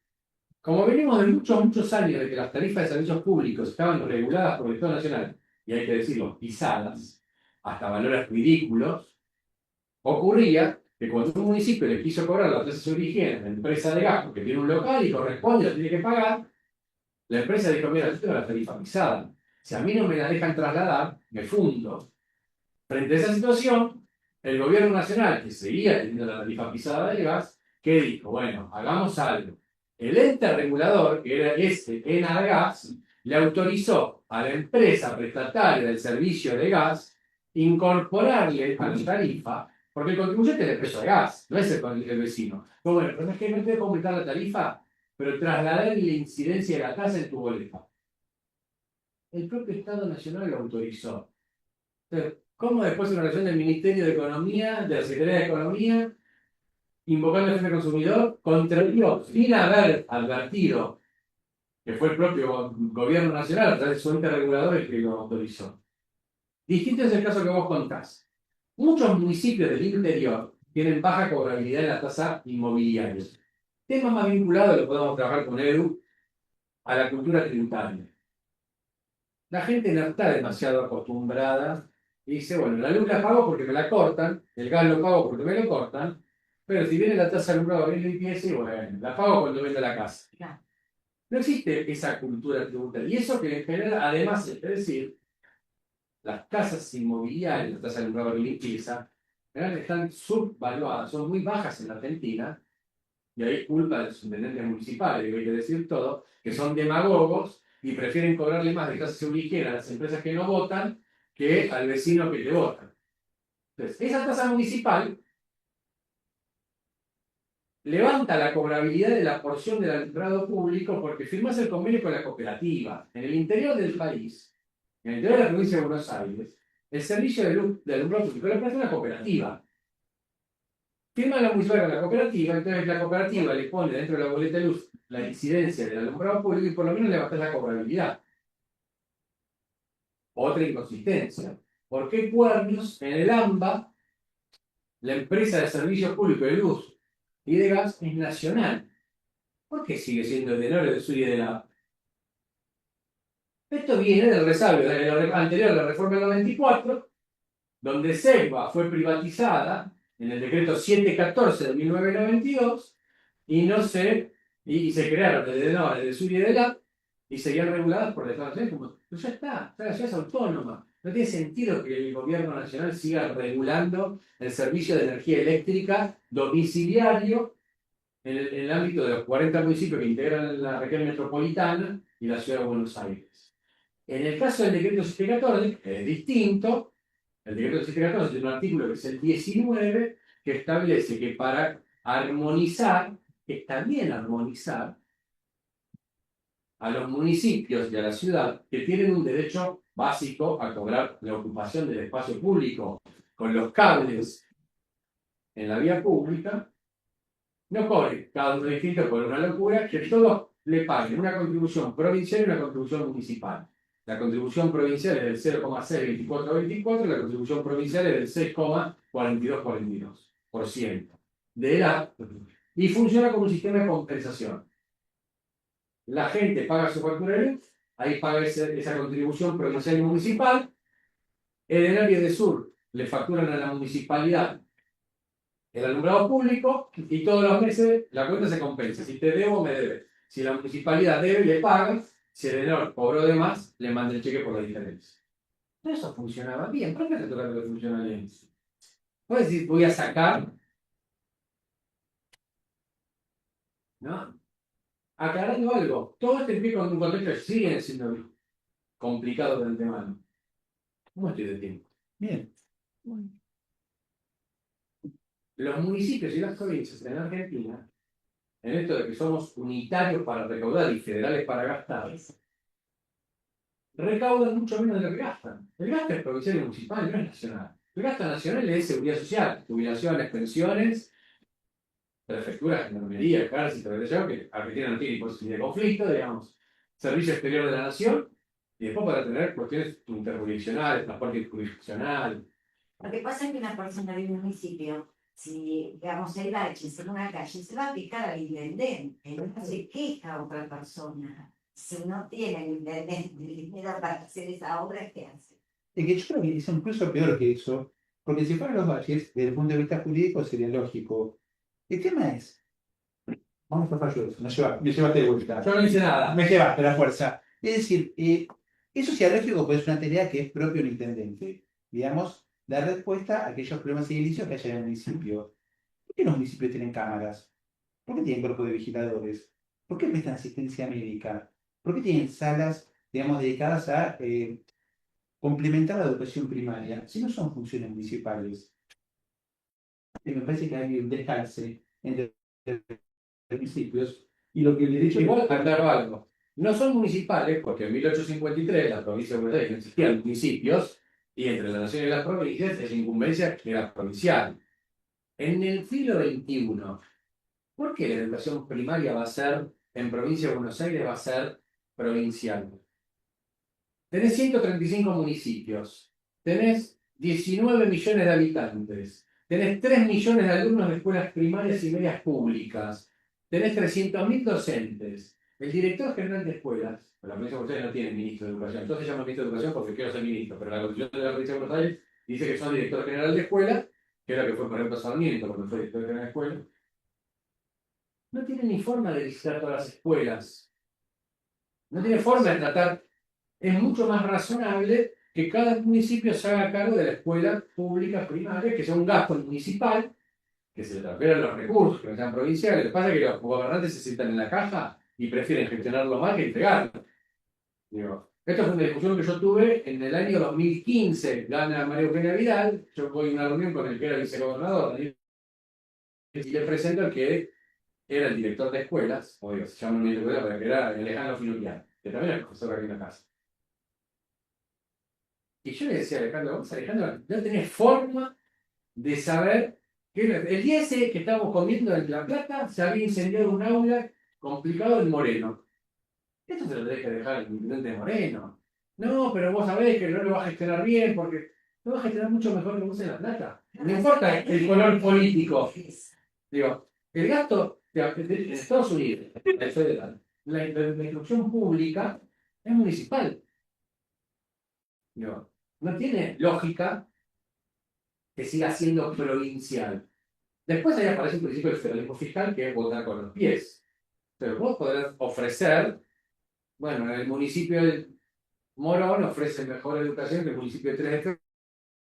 Como venimos de muchos años de que las tarifas de servicios públicos estaban reguladas por el Estado Nacional, y hay que decirlo, pisadas, hasta valores ridículos, ocurría que cuando un municipio le quiso cobrar la tasa de seguridad y higiene a la empresa de gas, que tiene un local y corresponde, lo tiene que pagar, la empresa dijo, mira, yo tengo la tarifa pisada. Si a mí no me la dejan trasladar, me fundo. Frente a esa situación, el gobierno nacional, que seguía teniendo la tarifa pisada de gas, ¿qué dijo? Bueno, hagamos algo. El ente regulador, que era Enargas, le autorizó a la empresa prestataria del servicio de gas incorporarle a la tarifa, porque el contribuyente es el precio de gas, no es el vecino. Pero bueno, pero es que no te puedo aumentar la tarifa, pero trasladar la incidencia de la tasa en tu boleta. El propio Estado Nacional lo autorizó. Entonces, ¿cómo después una relación del Ministerio de Economía, de la Secretaría de Economía, invocando al jefe consumidor, contrarió sin haber advertido que fue el propio gobierno nacional a través de su ente regulador el que lo autorizó? Distinto es el caso que vos contás. Muchos municipios del interior tienen baja cobrabilidad en la tasa inmobiliaria. Tema más vinculado, lo podemos trabajar con Edu, a la cultura tributaria. La gente no está demasiado acostumbrada y dice, bueno, la luz la pago porque me la cortan, el gas lo pago porque me lo cortan, pero si viene la tasa de alumbrado bien limpieza, y bueno, la pago cuando vendo la casa. No existe esa cultura tributaria. Y eso que en general, además, es decir, las tasas inmobiliarias, las tasas de alumbrado bien limpieza, en general están subvaluadas, son muy bajas en la Argentina, y ahí es culpa de los intendentes municipales, que hay que decir todo, que son demagogos y prefieren cobrarle más de tasa de seguridad y higiene a las empresas que no votan que al vecino que te vota. Entonces, esa tasa municipal levanta la cobrabilidad de la porción del alumbrado público porque firmas el convenio con la cooperativa. En el interior del país, en el interior de la provincia de Buenos Aires, el servicio de luz de alumbrado público lo presta una cooperativa. Firma la municipal con la cooperativa, entonces la cooperativa le pone dentro de la boleta de luz la incidencia del alumbrado público y por lo menos le baja la cobrabilidad. Otra inconsistencia. ¿Por qué Cuernos, en el AMBA, la empresa de servicios públicos de luz y de gas es nacional? ¿Por qué sigue siendo el tenor de Sur y de la? Esto viene del resabio anterior a la reforma del 94, donde Selva fue privatizada en el decreto 714 de 1992 y se crearon el de Sur y de la y seguían reguladas por el Estado Nacional. Como, pues ya está, la ciudad es autónoma. No tiene sentido que el gobierno nacional siga regulando el servicio de energía eléctrica domiciliario en el ámbito de los 40 municipios que integran la región metropolitana y la ciudad de Buenos Aires. En el caso del decreto 714, que es distinto, el decreto 714 tiene un artículo que es el 19, que establece que para armonizar, está bien armonizar a los municipios y a la ciudad que tienen un derecho básico a cobrar la ocupación del espacio público con los cables en la vía pública, no cobre cada uno distinto por una locura, que todos le paguen una contribución provincial y una contribución municipal. La contribución provincial es del 0,62424 y la contribución provincial es del 6,4242% y funciona como un sistema de compensación. La gente paga su factura de luz, ahí paga esa contribución provincial y municipal. El área de sur le facturan a la municipalidad el alumbrado público y todos los meses la cuenta se compensa. Si te debo, me debes. Si la municipalidad debe, le pagas. Si el menor cobró de más, le manda el cheque por la diferencia. Eso funcionaba bien. ¿Por qué te toca que funciona bien? Puedes decir, voy a sacar, ¿no? Aclarando algo, todo este implica en un contexto que sigue siendo complicado de antemano. ¿Cómo estoy de tiempo? Bien. Bueno, Los municipios y las provincias en Argentina, en esto de que somos unitarios para recaudar y federales para gastar, recaudan mucho menos de lo que gastan. El gasto es provincial y municipal, no es nacional. El gasto nacional es seguridad social, jubilaciones, pensiones, prefecturas, gendarmería, ejército, que Argentina no tiene posibilidad de conflicto, digamos, servicio exterior de la nación, y después para tener cuestiones interjurisdiccionales, transporte jurisdiccional. Lo que pasa es que una persona de un municipio, si digamos el baches en una calle, se va a picar al intendente, no se queja a otra persona. Si no tiene el intendente el dinero para hacer esa obra, ¿qué hace? Es que yo creo que es incluso peor que eso, porque si fueran los baches, desde el punto de vista jurídico sería lógico. El tema es, vamos por fallo, me llevaste de vuelta. Yo no hice nada. Me llevaste a la fuerza. Es decir, eso sí es lógico, pues es una tarea que es propio del intendente. Digamos, dar respuesta a aquellos problemas edilicios que haya en el municipio. ¿Por qué los municipios tienen cámaras? ¿Por qué tienen cuerpo de vigiladores? ¿Por qué prestan asistencia médica? ¿Por qué tienen salas, digamos, dedicadas a complementar la educación primaria? Si no son funciones municipales. Me parece que hay que dejarse entre municipios y lo que el derecho... Igual aclaro algo. No son municipales porque en 1853 la provincia de Buenos Aires no existían municipios y entre la nación y las provincias es incumbencia que era provincial. En el siglo XXI, ¿por qué la educación primaria va a ser, en provincia de Buenos Aires, va a ser provincial? Tenés 135 municipios, tenés 19 millones de habitantes, tenés 3 millones de alumnos de escuelas primarias y medias públicas, tenés 300.000 docentes. El director general de escuelas, la provincia de Buenos Aires no tiene ministro de educación, entonces se llama ministro de educación porque quiero ser ministro, pero la constitución de la provincia de Buenos Aires dice que son director general de escuela, que era lo que fue, por ejemplo, Sarmiento cuando fue director general de escuela. No tiene ni forma de visitar todas las escuelas. No tiene forma de tratar. Es mucho más razonable que cada municipio se haga cargo de la escuela pública primaria, que sea un gasto municipal, que se le transfieran los recursos, que no sean provinciales. Lo que pasa es que los gobernantes se sientan en la caja y prefieren gestionarlo mal que entregarlo. Digo, esta fue una discusión que yo tuve en el año 2015. Gana María Eugenia Vidal, yo voy a una reunión con el que era vicegobernador, y le presento al que era el director de escuelas, o digo, se llama un director de escuelas, que era Alejandro Finocchiaro, que también era profesor aquí en la casa. Y yo le decía a Alejandro, vos, Alejandro, no tenés forma de saber que el día ese que estábamos comiendo en La Plata se había incendiado un aula complicado en Moreno. Esto se lo tenés que dejar al intendente de Moreno. No, pero vos sabés que no lo va a gestionar bien porque lo va a gestionar mucho mejor que vos en La Plata. No importa el color político. Digo, el gasto en Estados Unidos, el federal, la instrucción pública es municipal. Digo, no tiene lógica que siga siendo provincial. Después ahí aparece un principio del federalismo fiscal que es votar con los pies. Pero vos podés ofrecer, bueno, el municipio de Morón ofrece mejor educación que el municipio de Tres de Febrero,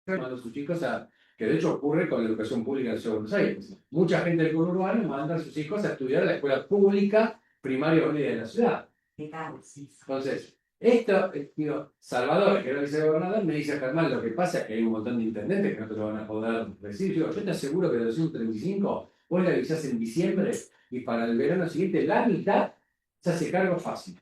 mandando a sus chicos a, que de hecho ocurre con la educación pública en la Ciudad de Buenos Aires. Mucha gente del conurbano manda a sus hijos a estudiar en la escuela pública primaria o media de la ciudad. Entonces, esto, digo, Salvador, que era vicegobernador, me dice, Germán, lo que pasa es que hay un montón de intendentes que no te lo van a poder decir. Yo te aseguro que de 235, vos le avisás en diciembre y para el verano siguiente la mitad se hace cargo fácil.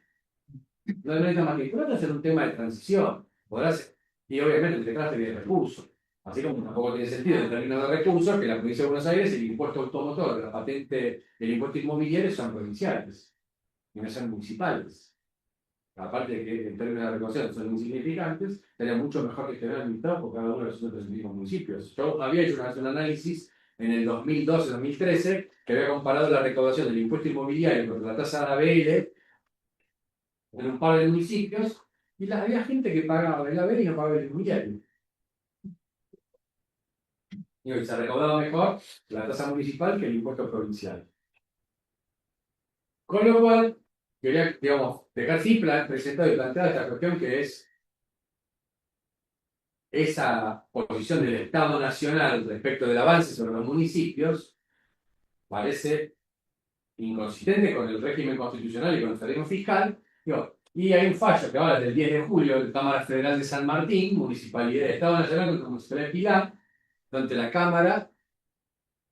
No hay más que podrás hacer un tema de transición. Podrás, y obviamente te traste de recursos. Así como tampoco tiene sentido en términos de recursos que la provincia de Buenos Aires, el impuesto automotor, la patente, el impuesto inmobiliario son provinciales y no son municipales. Aparte de que en términos de recaudación son insignificantes, sería mucho mejor gestionar administrado por cada uno de los 135 municipios. Yo había hecho una vez un análisis en el 2012-2013 que había comparado la recaudación del impuesto inmobiliario con la tasa de ABL en un par de municipios y había gente que pagaba el ABL y no pagaba el inmobiliario. Digo, y se recaudaba mejor la tasa municipal que el impuesto provincial. Con lo cual, quería, digamos, dejar simple, presentado y planteada esta cuestión que es esa posición del Estado Nacional respecto del avance sobre los municipios, parece inconsistente con el régimen constitucional y con el federalismo fiscal. Digo, y hay un fallo que ahora del 10 de julio de la Cámara Federal de San Martín, Municipalidad, Estado Nacional contra la Municipalidad de Pilar, donde la Cámara,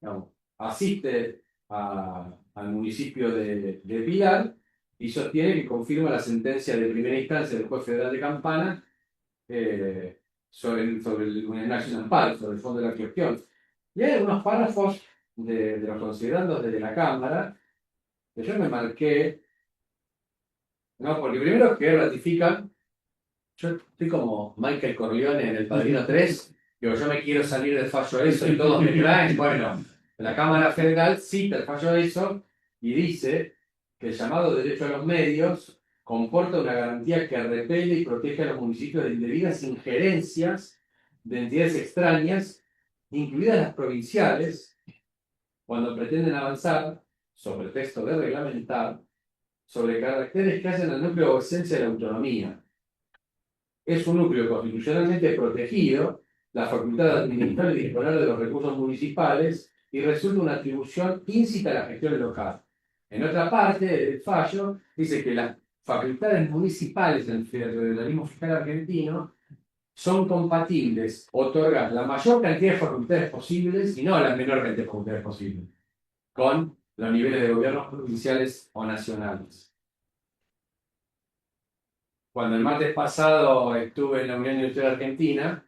digamos, asiste al municipio de Pilar y sostiene que confirma la sentencia de primera instancia del juez federal de Campana sobre el National Park, sobre el fondo de la cuestión. Y hay algunos párrafos de los considerandos desde la Cámara que yo me marqué, ¿no? Porque primero que ratifican, yo estoy como Michael Corleone en El Padrino 3, digo, yo me quiero salir del fallo de eso y todos me traen. Bueno, la Cámara Federal cita el fallo de eso y dice que el llamado derecho a los medios comporta una garantía que repele y protege a los municipios de indebidas injerencias de entidades extrañas, incluidas las provinciales, cuando pretenden avanzar, sobre texto de reglamentar, sobre caracteres que hacen al núcleo o esencia de la autonomía. Es un núcleo constitucionalmente protegido, la facultad de administrar y disponer de los recursos municipales y resulta una atribución íncita a la gestión local. En otra parte del fallo dice que las facultades municipales del federalismo fiscal argentino son compatibles otorgar la mayor cantidad de facultades posibles y no la menor cantidad de facultades posibles con los niveles de gobiernos provinciales o nacionales. Cuando el martes pasado estuve en la Unión Industrial Argentina,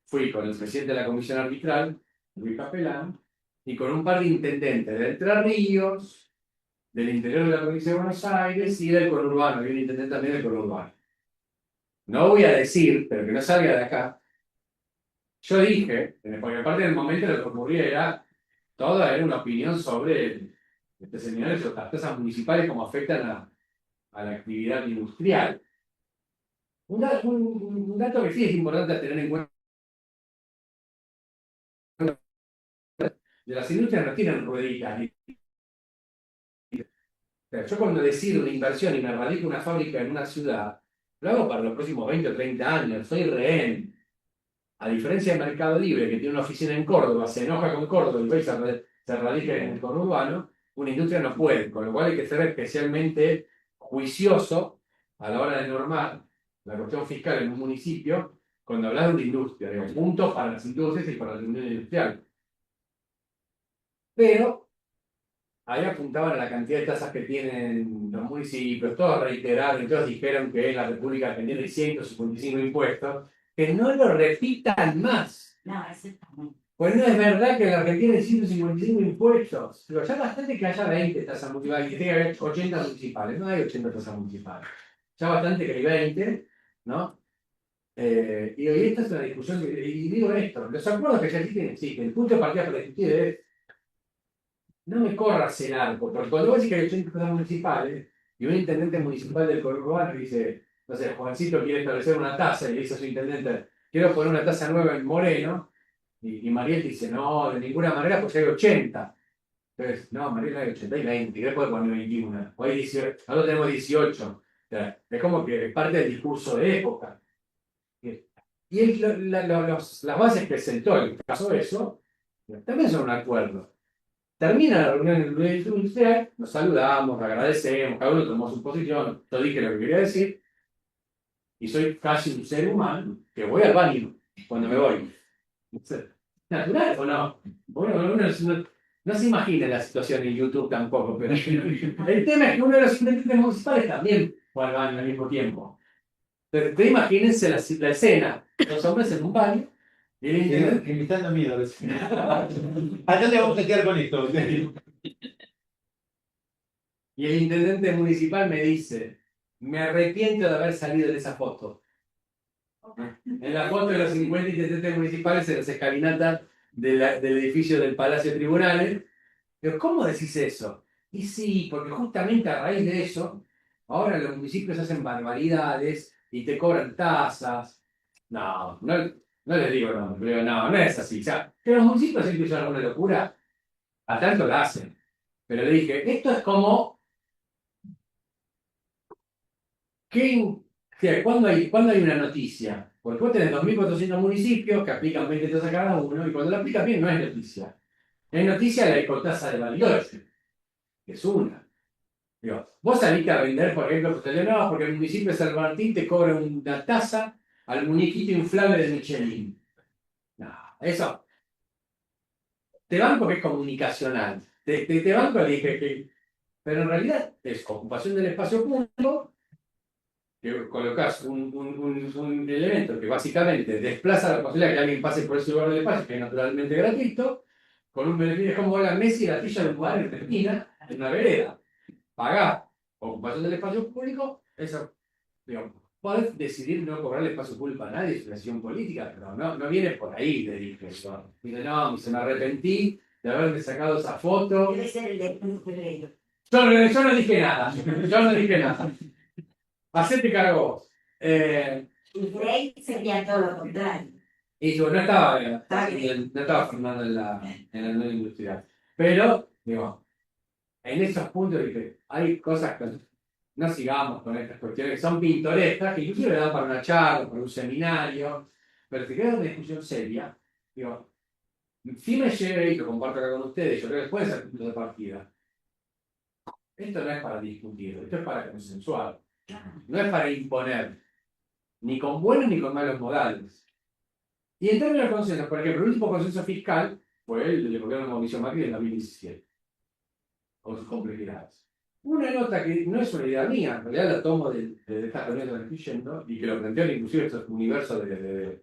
fui con el presidente de la Comisión Arbitral, Luis Capelán, y con un par de intendentes de Entre Ríos, del interior de la provincia de Buenos Aires y del conurbano, y un intendente también del conurbano. No voy a decir, pero que no salga de acá, yo dije, porque aparte del momento lo que ocurría era, toda era una opinión sobre este seminario, sobre las tasas municipales, cómo afectan a la actividad industrial. Un dato que sí es importante tener en cuenta, de las industrias no tienen rueditas. Yo cuando decido una inversión y me radico una fábrica en una ciudad, lo hago para los próximos 20 o 30 años, soy rehén. A diferencia del Mercado Libre, que tiene una oficina en Córdoba, se enoja con Córdoba y va y se radica en el conurbano, una industria no puede, con lo cual hay que ser especialmente juicioso a la hora de normar la cuestión fiscal en un municipio cuando hablas de una industria, digo, puntos para las industrias y para la comunidad industrial. Pero ahí apuntaban a la cantidad de tasas que tienen los municipios, todos reiteraron, y todos dijeron que en la República Argentina hay 155 impuestos, que no lo repitan más. No, eso está muy. Pues no es verdad que en la Argentina hay 155 impuestos. Pero ya bastante que haya 20 tasas municipales, que tenga que haber 80 municipales. No hay 80 tasas municipales. Ya bastante que hay 20, ¿no? Y hoy esta es una discusión, y digo esto, los acuerdos que ya existen. El punto de partida para discutir es, no me corras el arco, porque cuando vos decís que hay 80 tasas municipales, y un intendente municipal del conurbano dice, no sé, Juancito quiere establecer una tasa, y le dice a su intendente, quiero poner una tasa nueva en Moreno, y Mariel dice, no, de ninguna manera, pues hay 80. Entonces, no, Mariel hay 80 y 20, y después poner 21, o hay 18, nosotros tenemos 18. O sea, es como que es parte del discurso de época. Y las bases que sentó el caso de eso, también son un acuerdo. Termina la reunión en el industrial, nos saludamos, agradecemos, cada uno tomó su posición, yo dije lo que quería decir, y soy casi un ser humano que voy al baño cuando me voy. ¿Natural o no? Bueno, uno no se imagina la situación en YouTube tampoco, pero el tema es que uno de los intendentes municipales también fue al baño al mismo tiempo. Entonces, imagínense la escena, los hombres en un baño, y el intendente... Invitando miedo. ¿A dónde vamos a quedar con esto? Y el intendente municipal me dice, me arrepiento de haber salido de esa foto. En la foto de los 50 intendentes municipales en las escalinatas del edificio del Palacio de Tribunales. Pero ¿cómo decís eso? Y sí, porque justamente a raíz de eso, ahora los municipios hacen barbaridades y te cobran tasas. No No les digo no, pero no es así. O sea, que los municipios siempre son alguna locura, a tanto la hacen. Pero le dije, esto es como ¿cuándo hay una noticia? Porque vos tenés 2.400 municipios que aplican 20 tasas a cada uno, y cuando la aplicas bien no es noticia. Es noticia la ecotasa de Bariloche, que es una. Digo, vos saliste a vender, por ejemplo, pues, no, porque el municipio de San Martín te cobra una tasa al muñequito inflable de Michelin. No, eso. Te banco que es comunicacional. Te banco, le dije que. Pero en realidad es ocupación del espacio público, que colocas un elemento que básicamente desplaza la posibilidad de que alguien pase por ese lugar del espacio, que es naturalmente gratuito, con un beneficio. Es como la Messi y la silla de un lugar en Argentina, en una vereda. Pagás ocupación del espacio público, eso, digamos, podés decidir no cobrar el espacio público a nadie, es una decisión política, pero no viene por ahí, le dije yo. Dice, no, se me arrepentí de haberme sacado esa foto. Debe ser el de febrero. Yo no dije nada, yo no dije nada. Hacete cargo vos. Y por ahí sería todo lo contrario. Y yo no estaba, Está bien. no estaba formando en el medio industrial. Pero, digo, en esos puntos dije, hay cosas que no sigamos con estas cuestiones que son pintorescas, que inclusive le dan para una charla, para un seminario, pero si queda una discusión seria, digo, si me lleve y lo comparto acá con ustedes, yo creo que puede ser punto de partida. Esto no es para discutir, esto es para consensuar, no es para imponer, ni con buenos ni con malos modales. Y en términos de consenso, por ejemplo, el último consenso fiscal fue el del gobierno de Mauricio Macri en 2017, con sus complejidades. Una nota que no es una idea mía, en realidad la tomo de esta reunión que estoy yendo, y que lo plantean inclusive estos universos de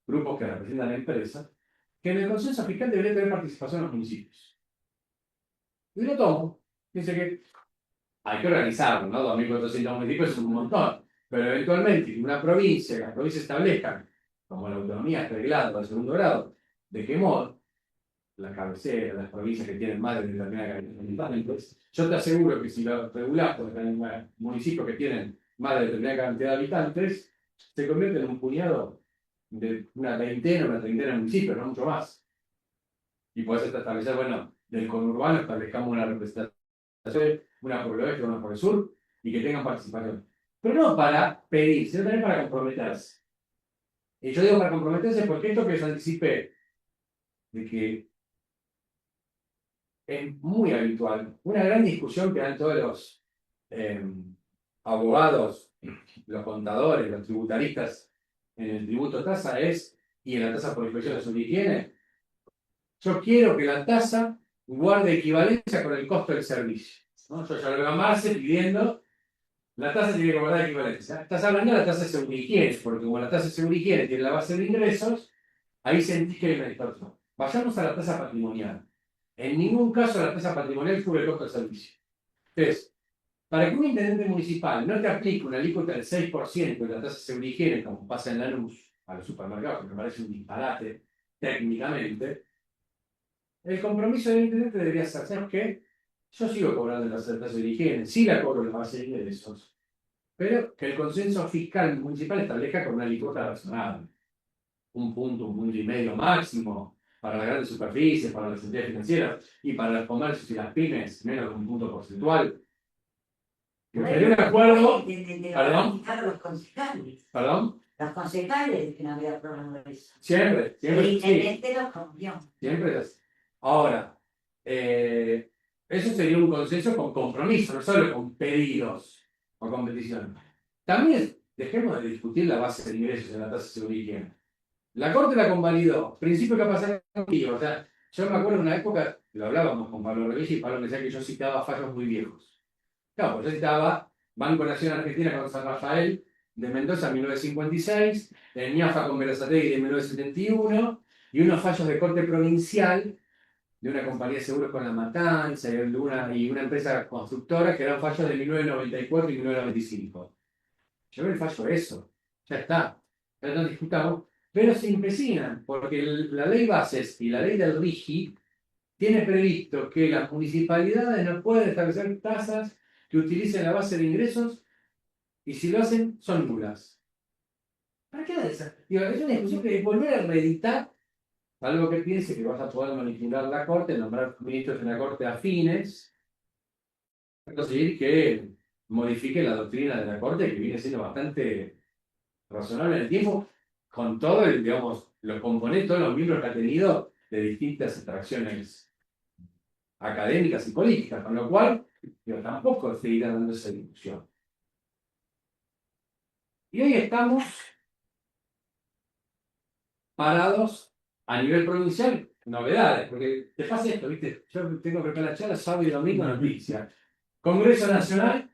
grupos que representan la empresa, que en el consenso fiscal debería tener participación los municipios. Y lo tomo. Dice que hay que organizarlo, ¿no? 2.400 municipios es un montón, pero eventualmente que una provincia, que las provincias establezcan, como la autonomía está reglada al segundo grado, ¿de qué modo? La cabecera, las provincias que tienen más de determinada cantidad de habitantes. Yo te aseguro que si lo regulás por municipios que tienen más de determinada cantidad de habitantes, se convierte en un puñado de una treintena de municipios, no mucho más. Y podés establecer, bueno, del conurbano establezcamos una representación, una por el oeste, una por el sur, y que tengan participación. Pero no para pedir, sino también para comprometerse. Y yo digo para comprometerse porque esto que les anticipé, de que es muy habitual. Una gran discusión que dan todos los abogados, los contadores, los tributaristas en el tributo tasa es, y en la tasa por inspección de su higiene, yo quiero que la tasa guarde equivalencia con el costo del servicio. ¿No? Yo ya lo veo a Marce pidiendo, la tasa tiene que guardar equivalencia. Estás hablando de la tasa de seguridad higiene, porque como la tasa de seguridad higiene tiene la base de ingresos, ahí sentís que hay una distorsión. Vayamos a la tasa patrimonial. En ningún caso la tasa patrimonial cubre el costo del servicio. Entonces, para que un intendente municipal no te aplique una alícuota del 6% de la tasa de seguridad higiene, como pasa en la luz a los supermercados, que me parece un disparate técnicamente, el compromiso del intendente debería ser, ¿sabes qué? Yo sigo cobrando la tasa de seguridad higiene, sí la cobro en la base de ingresos, pero que el consenso fiscal municipal establezca con una alícuota razonable. Un punto y medio máximo, para las grandes superficies, para las entidades financieras y para los comercios y las pymes, menos de un punto porcentual. Que sería un acuerdo. ¿Perdón? Los concejales. ¿Perdón? Los concejales que no había problema de eso. Siempre, El sí. intendente lo cambió. Siempre es. Ahora, eso sería un consenso con compromiso, no solo con pedidos o con peticiones. También dejemos de discutir la base de ingresos en la tasa de seguridad higiene. La Corte la convalidó, principio que ha pasado conmigo. O sea, yo me acuerdo de una época, lo hablábamos con Pablo Revilla y Pablo me decía que yo citaba fallos muy viejos. Claro, pues yo citaba Banco Nación Argentina con San Rafael de Mendoza en 1956, el ñafa con Berazategui de 1971, y unos fallos de corte provincial de una compañía de seguros con La Matanza y una empresa constructora que eran fallos de 1994 y 1995. Yo veo el fallo eso, ya está, ya no discutamos. Pero se empecinan, porque la ley bases y la ley del RIGI tiene previsto que las municipalidades no pueden establecer tasas que utilicen la base de ingresos y si lo hacen son nulas. ¿Para qué dar esa? Digo, es una discusión que es volver a reeditar, algo que piense que vas a poder manipular la Corte, nombrar ministros en la Corte afines, conseguir que modifique la doctrina de la Corte, que viene siendo bastante razonable en el tiempo, con todo el, digamos, los componentes, todos los miembros que ha tenido de distintas extracciones académicas y políticas, con lo cual, digo, tampoco seguirá dando esa discusión. Y hoy estamos parados a nivel provincial, novedades, porque te pasa esto, ¿viste? Yo tengo que preparar la charla sábado y domingo noticias. Congreso Nacional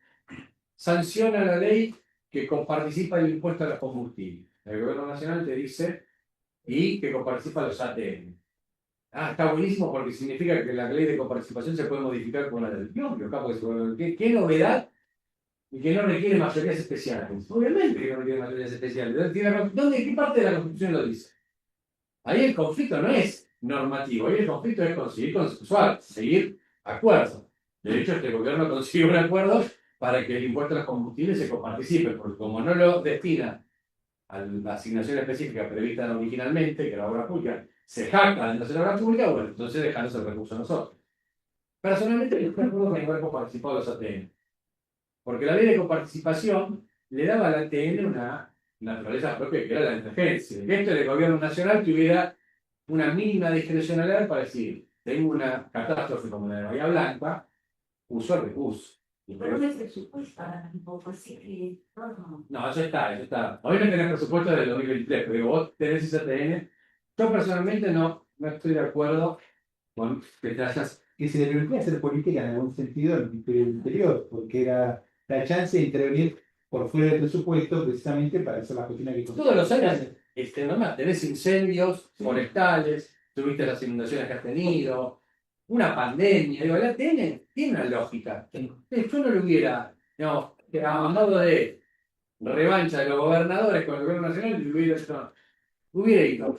sanciona la ley que coparticipa el impuesto a los combustibles. El gobierno nacional te dice y que coparticipa los ATM. Ah, está buenísimo porque significa que la ley de coparticipación se puede modificar con la del propio campo. ¿Qué novedad? Y que no requiere mayorías especiales. Obviamente que no requiere mayorías especiales. ¿Dónde, qué parte de la Constitución lo dice? Ahí el conflicto no es normativo, ahí el conflicto es conseguir consensuar, seguir acuerdos. De hecho, este gobierno consiguió un acuerdo para que el impuesto a los combustibles se coparticipe, porque como no lo destina a la asignación específica prevista originalmente, que era obra pública, se jacta de no ser obra pública, bueno, entonces dejanos el recurso a nosotros. Personalmente, yo estoy de acuerdo con el haber coparticipado los ATN, porque la ley de coparticipación le daba al ATN una naturaleza propia que era la emergencia. Que esto del gobierno nacional tuviera una mínima discrecionalidad para decir, tengo una catástrofe como la de Bahía Blanca, uso el recurso. Pero no es presupuesto tampoco, así que todo. No, eso está, eso está. Hoy no tenés presupuesto del 2023, pero digo, vos tenés ese ATN. Yo personalmente no estoy de acuerdo con que te hayas... Que se le permitía hacer política en algún sentido en el periodo anterior, porque era la chance de intervenir por fuera del presupuesto precisamente para hacer las cuestiones que Todos los años, nomás tenés incendios forestales, tuviste las inundaciones que has tenido, una pandemia. Digo, el ATN tiene una lógica. Yo no lo hubiera, digamos, a modo de revancha de los gobernadores con el gobierno nacional, hubiera ido.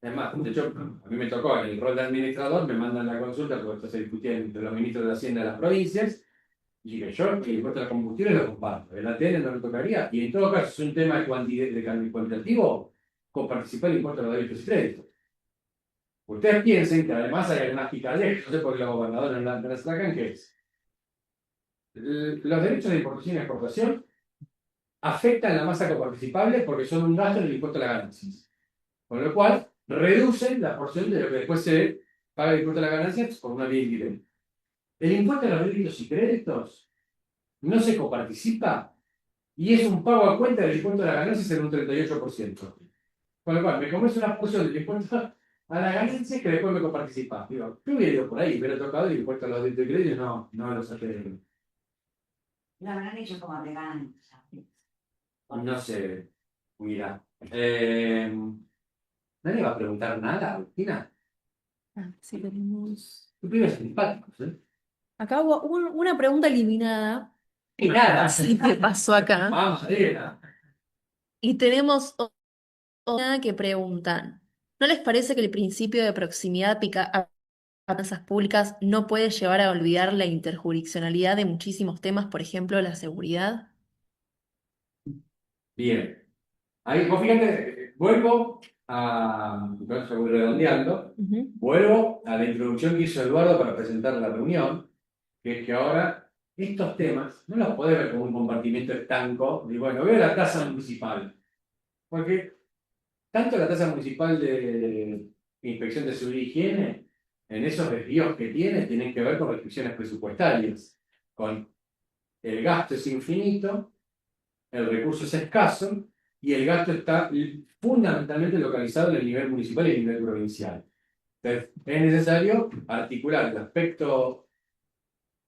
Además, de hecho, a mí me tocó en el rol de administrador, me mandan la consulta, porque esto se discutía entre los ministros de Hacienda de las provincias, y que yo, el impuesto a los combustibles lo comparto. El ATN no lo tocaría, y en todo caso, es un tema de cuantitativo, con participar el impuesto a los delitos y créditos. Ustedes piensen que además hay algunas picardías, no sé por qué los gobernadores no las sacan, que es los derechos de importación y exportación afectan la masa coparticipable porque son un gasto en el impuesto a las ganancias. Con lo cual, reducen la porción de lo que después se paga el impuesto a las ganancias por una vía indirecta. El impuesto a los delitos y créditos no se coparticipa y es un pago a cuenta del impuesto a las ganancias en un 38%. Con lo cual, me comes una porción del impuesto a las ganancias que después me coparticipa. Digo, yo hubiera ido por ahí, hubiera tocado el impuesto a los delitos y créditos, no los ATM. Lo habrán hecho como veganos. No sé, mira. ¿Nadie va a preguntar nada, Agustina? Ah, sí, tenemos. Tú pibes simpáticos, ¿eh? Acá hubo una pregunta eliminada. Y nada. Sí, ¿qué pasó acá? Vamos, Adriana. Y tenemos una que preguntan: ¿no les parece que el principio de proximidad a finanzas públicas no puede llevar a olvidar la interjurisdiccionalidad de muchísimos temas, por ejemplo, la seguridad? Bien. Ahí, vos fíjate, vuelvo a. Entonces voy redondeando. Ujú. Vuelvo a la introducción que hizo Eduardo para presentar la reunión, que es que ahora estos temas no los podés ver como un compartimiento estanco de, bueno, veo la tasa municipal. Porque tanto la tasa municipal de inspección de seguridad y higiene, en esos desvíos que tiene, tienen que ver con restricciones presupuestarias. Con el gasto es infinito, el recurso es escaso y el gasto está fundamentalmente localizado en el nivel municipal y el nivel provincial. Entonces, es necesario articular el aspecto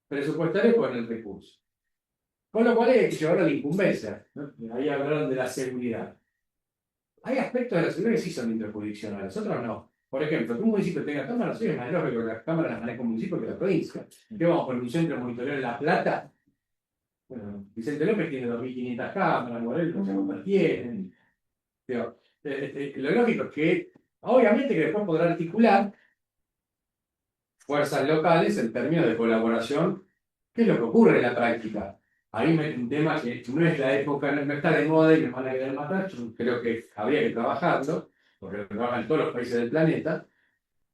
presupuestario con el recurso. Con lo cual hay que llevar a la incumbencia, ¿no? Ahí hablaron de la seguridad. Hay aspectos de la seguridad que sí son interjurisdiccionales, otros no. Por ejemplo, que un municipio tenga cámaras, sí es más lógico que las cámaras las maneja un municipio que la provincia. ¿Qué vamos por un centro de monitoreo en La Plata? Bueno, Vicente López tiene 2.500 cámaras, Morelos no tienen. Lo lógico es que, obviamente, que después podrá articular fuerzas locales en términos de colaboración, que es lo que ocurre en la práctica. ahí mete un tema que no es la época, no está de moda y me van a querer matar. Yo creo que habría que trabajarlo, porque lo trabajan en todos los países del planeta,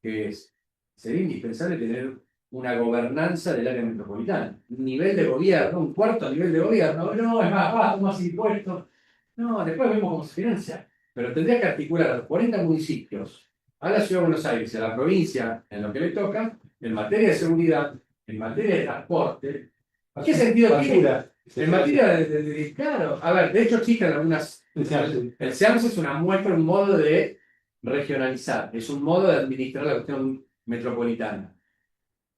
que sería indispensable tener una gobernanza del área metropolitana, un nivel de gobierno, un cuarto nivel de gobierno. No, es más bajo, más impuestos. No, después vemos cómo se financia. Pero tendría que articular a los 40 municipios, a la Ciudad de Buenos Aires y a la provincia en lo que le toca, en materia de seguridad, en materia de transporte. ¿Qué sentido tiene? Basura. En materia claro, a ver, de hecho existen algunas. Sí. El SEAMS es una muestra, un modo de regionalizar, es un modo de administrar la cuestión metropolitana.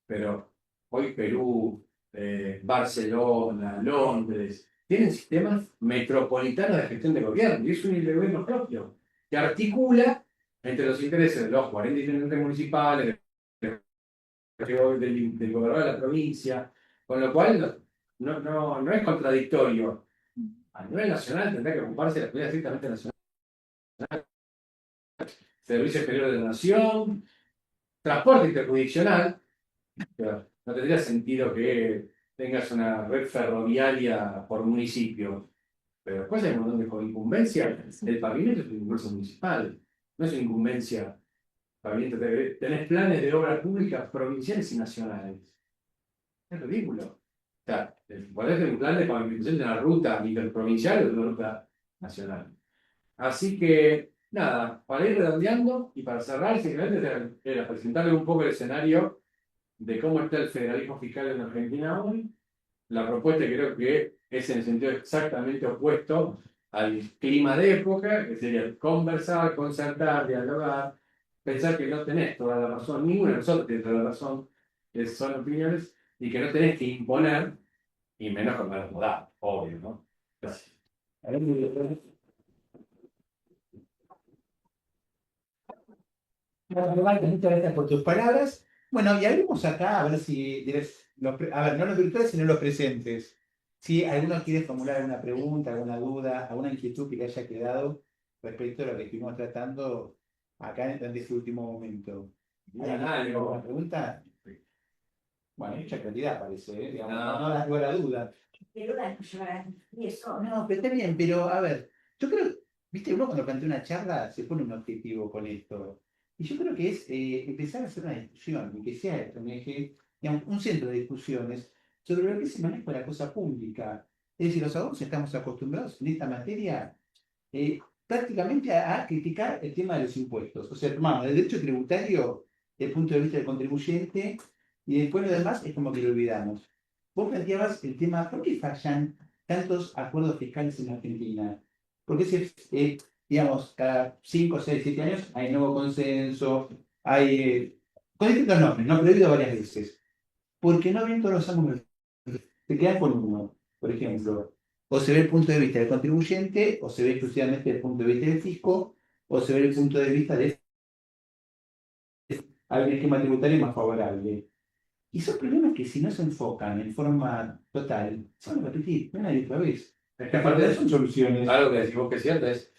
Pero hoy Perú, Barcelona, Londres, tienen sistemas metropolitanos de gestión de gobierno, y es un gobierno propio, que articula entre los intereses de los 40 intendentes municipales, del gobernador de la provincia, con lo cual no es contradictorio. A nivel nacional tendrá que ocuparse de la actividad estrictamente nacional, Servicio Exterior de la Nación, transporte interjurisdiccional. No tendría sentido que tengas una red ferroviaria por municipio, pero después hay un montón de incumbencias. El pavimento es un impulso municipal, no es una incumbencia. Pavimento, tenés planes de obras públicas provinciales y nacionales. Es ridículo. O sea, podés tener un plan de pavimentación de una ruta interprovincial o de una ruta nacional. Así que, nada, para ir redondeando y para cerrar, simplemente era presentarle un poco el escenario de cómo está el federalismo fiscal en Argentina hoy. La propuesta creo que es en el sentido exactamente opuesto al clima de época, que sería conversar, concertar, dialogar, pensar que no tenés toda la razón, ninguno de nosotros tiene toda la razón, que son opiniones, y que no tenés que imponer, y menos con manos mudadas, obvio, ¿no? Gracias. Muchas gracias por tus palabras. Bueno, y hablemos acá a ver si, a ver, no los virtuales, sino los presentes. Si alguno quiere formular alguna pregunta, alguna duda, alguna inquietud que le haya quedado respecto a lo que estuvimos tratando acá en este último momento. ¿Hay alguna pregunta? Bueno, hay mucha claridad parece, digamos, no da lugar a duda. Pero la lloran, y eso, No, pero está bien, pero a ver, yo creo, viste, uno cuando plantea una charla se pone un objetivo con esto. Y yo creo que es empezar a hacer una discusión y que sea esto un eje, digamos, un centro de discusiones sobre lo que es el manejo de la cosa pública. Es decir, los adultos estamos acostumbrados en esta materia prácticamente a criticar el tema de los impuestos. O sea, tomamos el derecho tributario desde el punto de vista del contribuyente y después lo demás es como que lo olvidamos. Vos planteabas el tema, ¿por qué fallan tantos acuerdos fiscales en Argentina? Porque digamos, cada 5, 6, 7 años hay nuevo consenso, hay, con distintos nombres, no prohibido varias veces. Porque no ven todos los ángulos, se quedan con uno, por ejemplo. O se ve el punto de vista del contribuyente, o se ve exclusivamente el punto de vista del fisco, o se ve el punto de vista de algún esquema tributario más favorable. Y son problemas que si no se enfocan en forma total, se van a repetir una y otra vez. Es que aparte de son soluciones. algo que decimos que es cierto es,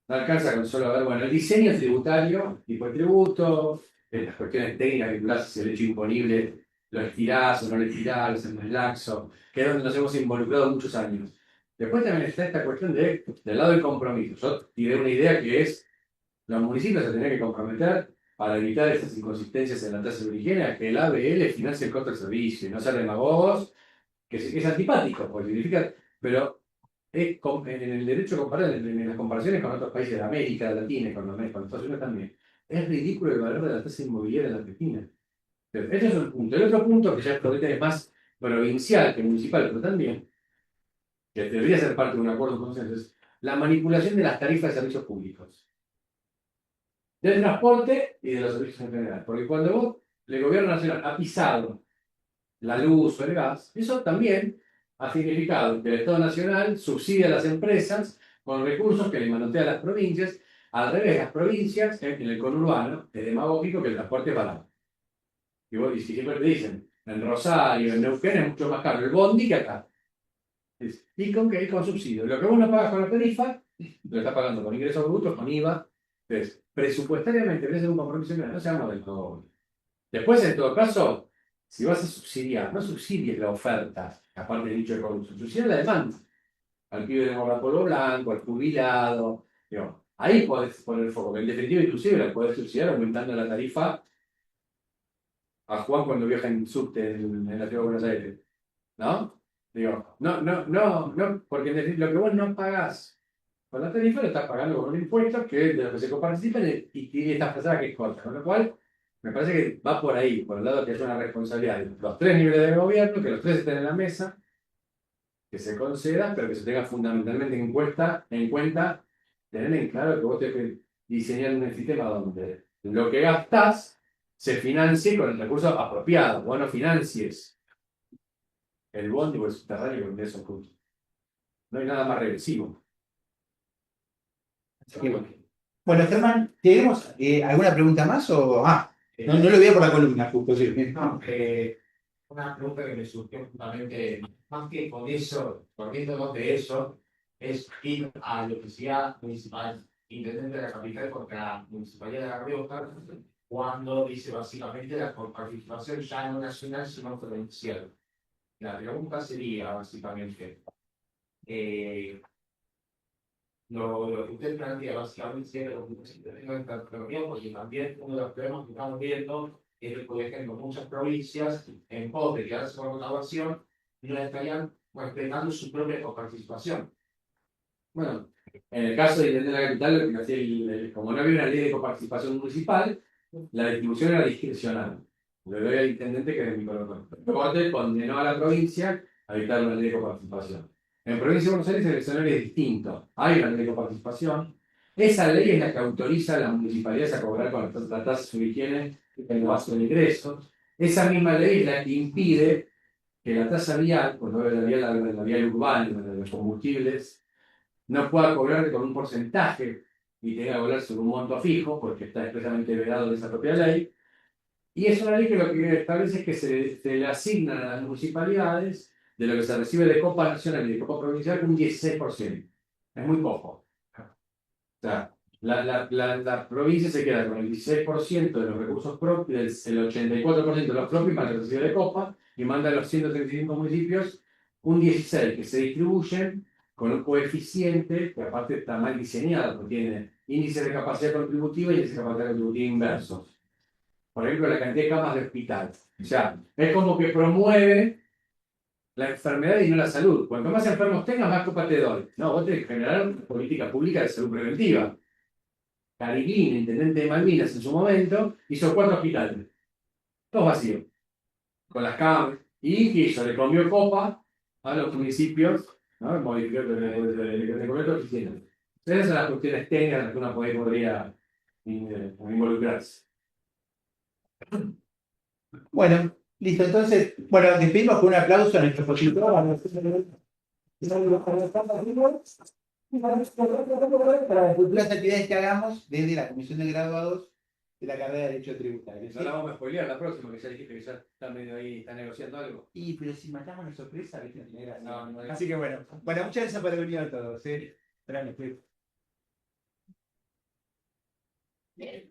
no alcanza con solo ver, bueno, el diseño tributario, tipo de tributo, las cuestiones técnicas vinculadas hacia el hecho imponible, lo estirás o no lo estirás, lo haces más laxo, que es donde nos hemos involucrado muchos años. Después también está esta cuestión del lado del compromiso. Yo tiré una idea que es, los municipios se tenían que comprometer para evitar estas inconsistencias en la tasa de origen, a que el ABL financie el costo del servicio y no ser demagogos, que es antipático, porque significa, pero en el derecho comparado, en las comparaciones con otros países de América Latina, con Estados Unidos también, es ridículo el valor de la tasa inmobiliaria en la Argentina. Pero este es un punto. El otro punto, que ya es más provincial que municipal, pero también, que debería ser parte de un acuerdo con consenso, es la manipulación de las tarifas de servicios públicos. Del transporte y de los servicios en general. Porque cuando vos, el gobierno nacional, ha pisado la luz o el gas, eso también ha significado que el Estado Nacional subsidia a las empresas con recursos que le manotea a las provincias. Al revés, las provincias, en el conurbano, es demagógico que el transporte es barato. Y siempre te dicen, en Rosario, en Neuquén es mucho más caro el bondi que acá. Y con subsidio. Lo que vos no pagas con la tarifa, lo estás pagando con ingresos brutos, con IVA. Entonces, presupuestariamente debe ser un compromiso que no se llama del todo. Después, en todo caso, si vas a subsidiar, no subsidies la oferta, aparte del dicho de corrupción, subsidia la demanda. Al pibe de morrapolo blanco, al jubilado, digo, ahí podés poner el foco, que en definitiva inclusive la podés subsidiar aumentando la tarifa a Juan cuando viaja en subte en la ciudad de Buenos Aires, ¿no? Digo, no, porque en definitiva lo que vos no pagás con la tarifa lo estás pagando con un impuesto que de lo que se coparticipan y tiene esta pasada que es corta, con lo cual me parece que va por ahí, por el lado que es una responsabilidad de los tres niveles de gobierno, que los tres estén en la mesa, que se conceda, pero que se tenga fundamentalmente en cuenta, tener en claro que vos tenés que diseñar un sistema donde lo que gastás se financie con el recurso apropiado. Vos no financies el bondi o el subterráneo con ingresos justos. No hay nada más regresivo. Así que bueno. Bueno, Germán, ¿tenemos alguna pregunta más o...? No lo veo por la columna, justo, sí. No, una pregunta que me surgió justamente, más que con eso, corriéndonos de eso, es ir a la oficina municipal, intendente de la capital contra la municipalidad de La Rioja, cuando dice básicamente la participación ya no nacional, sino provincial. La pregunta sería básicamente, lo que usted plantea básicamente es que tengo esta teoría, porque también uno de los problemas que estamos viendo es que, por ejemplo, muchas provincias, en pos de quedarse con la votación, no estarían respetando su propia coparticipación. Bueno, en el caso de Intendente de la Capital, lo que hacía como no había una ley de coparticipación municipal, la distribución era discrecional. Le doy al intendente que es mi color. La Corte condenó a la provincia a dictar una ley de coparticipación. En provincia de Buenos Aires el escenario es distinto. Hay una ley de coparticipación. Esa ley es la que autoriza a las municipalidades a cobrar con la tasa sobre higiene en base de ingresos. Esa misma ley es la que impide que la tasa vial, cuando la vial urbana, de los combustibles, no pueda cobrar con un porcentaje y tenga que cobrar sobre un monto fijo, porque está expresamente vedado de esa propia ley. Y es una ley que lo que establece es que se le asignan a las municipalidades de lo que se recibe de Copa Nacional y de Copa Provincial un 16%. Es muy poco. O sea, la provincia se queda con el 16% de los recursos propios, el 84% de los propios para que recibe de Copa, y manda a los 135 municipios un 16% que se distribuyen con un coeficiente que aparte está mal diseñado, porque tiene índice de capacidad contributiva y índice de capacidad contributiva inversos. Por ejemplo, la cantidad de camas de hospital. O sea, es como que promueve la enfermedad y no la salud. Cuanto más enfermos tengas, más copa te doy. No, vos tenés que generar una política pública de salud preventiva. Cariglín, intendente de Malvinas en su momento, hizo 4 hospitales. Todos vacíos. Con las camas. ¿Y qué hizo? Le comió copa a los municipios, ¿no? Modificó el convento oficina. Esas son las cuestiones técnicas en las que una podría involucrarse. Bueno, listo. Entonces, bueno, despedimos con un aplauso a nuestro expositor. Para las futuras actividades que hagamos desde la Comisión de Graduados de la carrera de Derecho Tributario. No la vamos a spoilear la próxima, que ya dijiste que ya está medio ahí, está negociando algo. Y pero si matamos la sorpresa, ¿viste? No tiene gracia. No, Así que bueno, muchas gracias por haber venido a todos. Bien.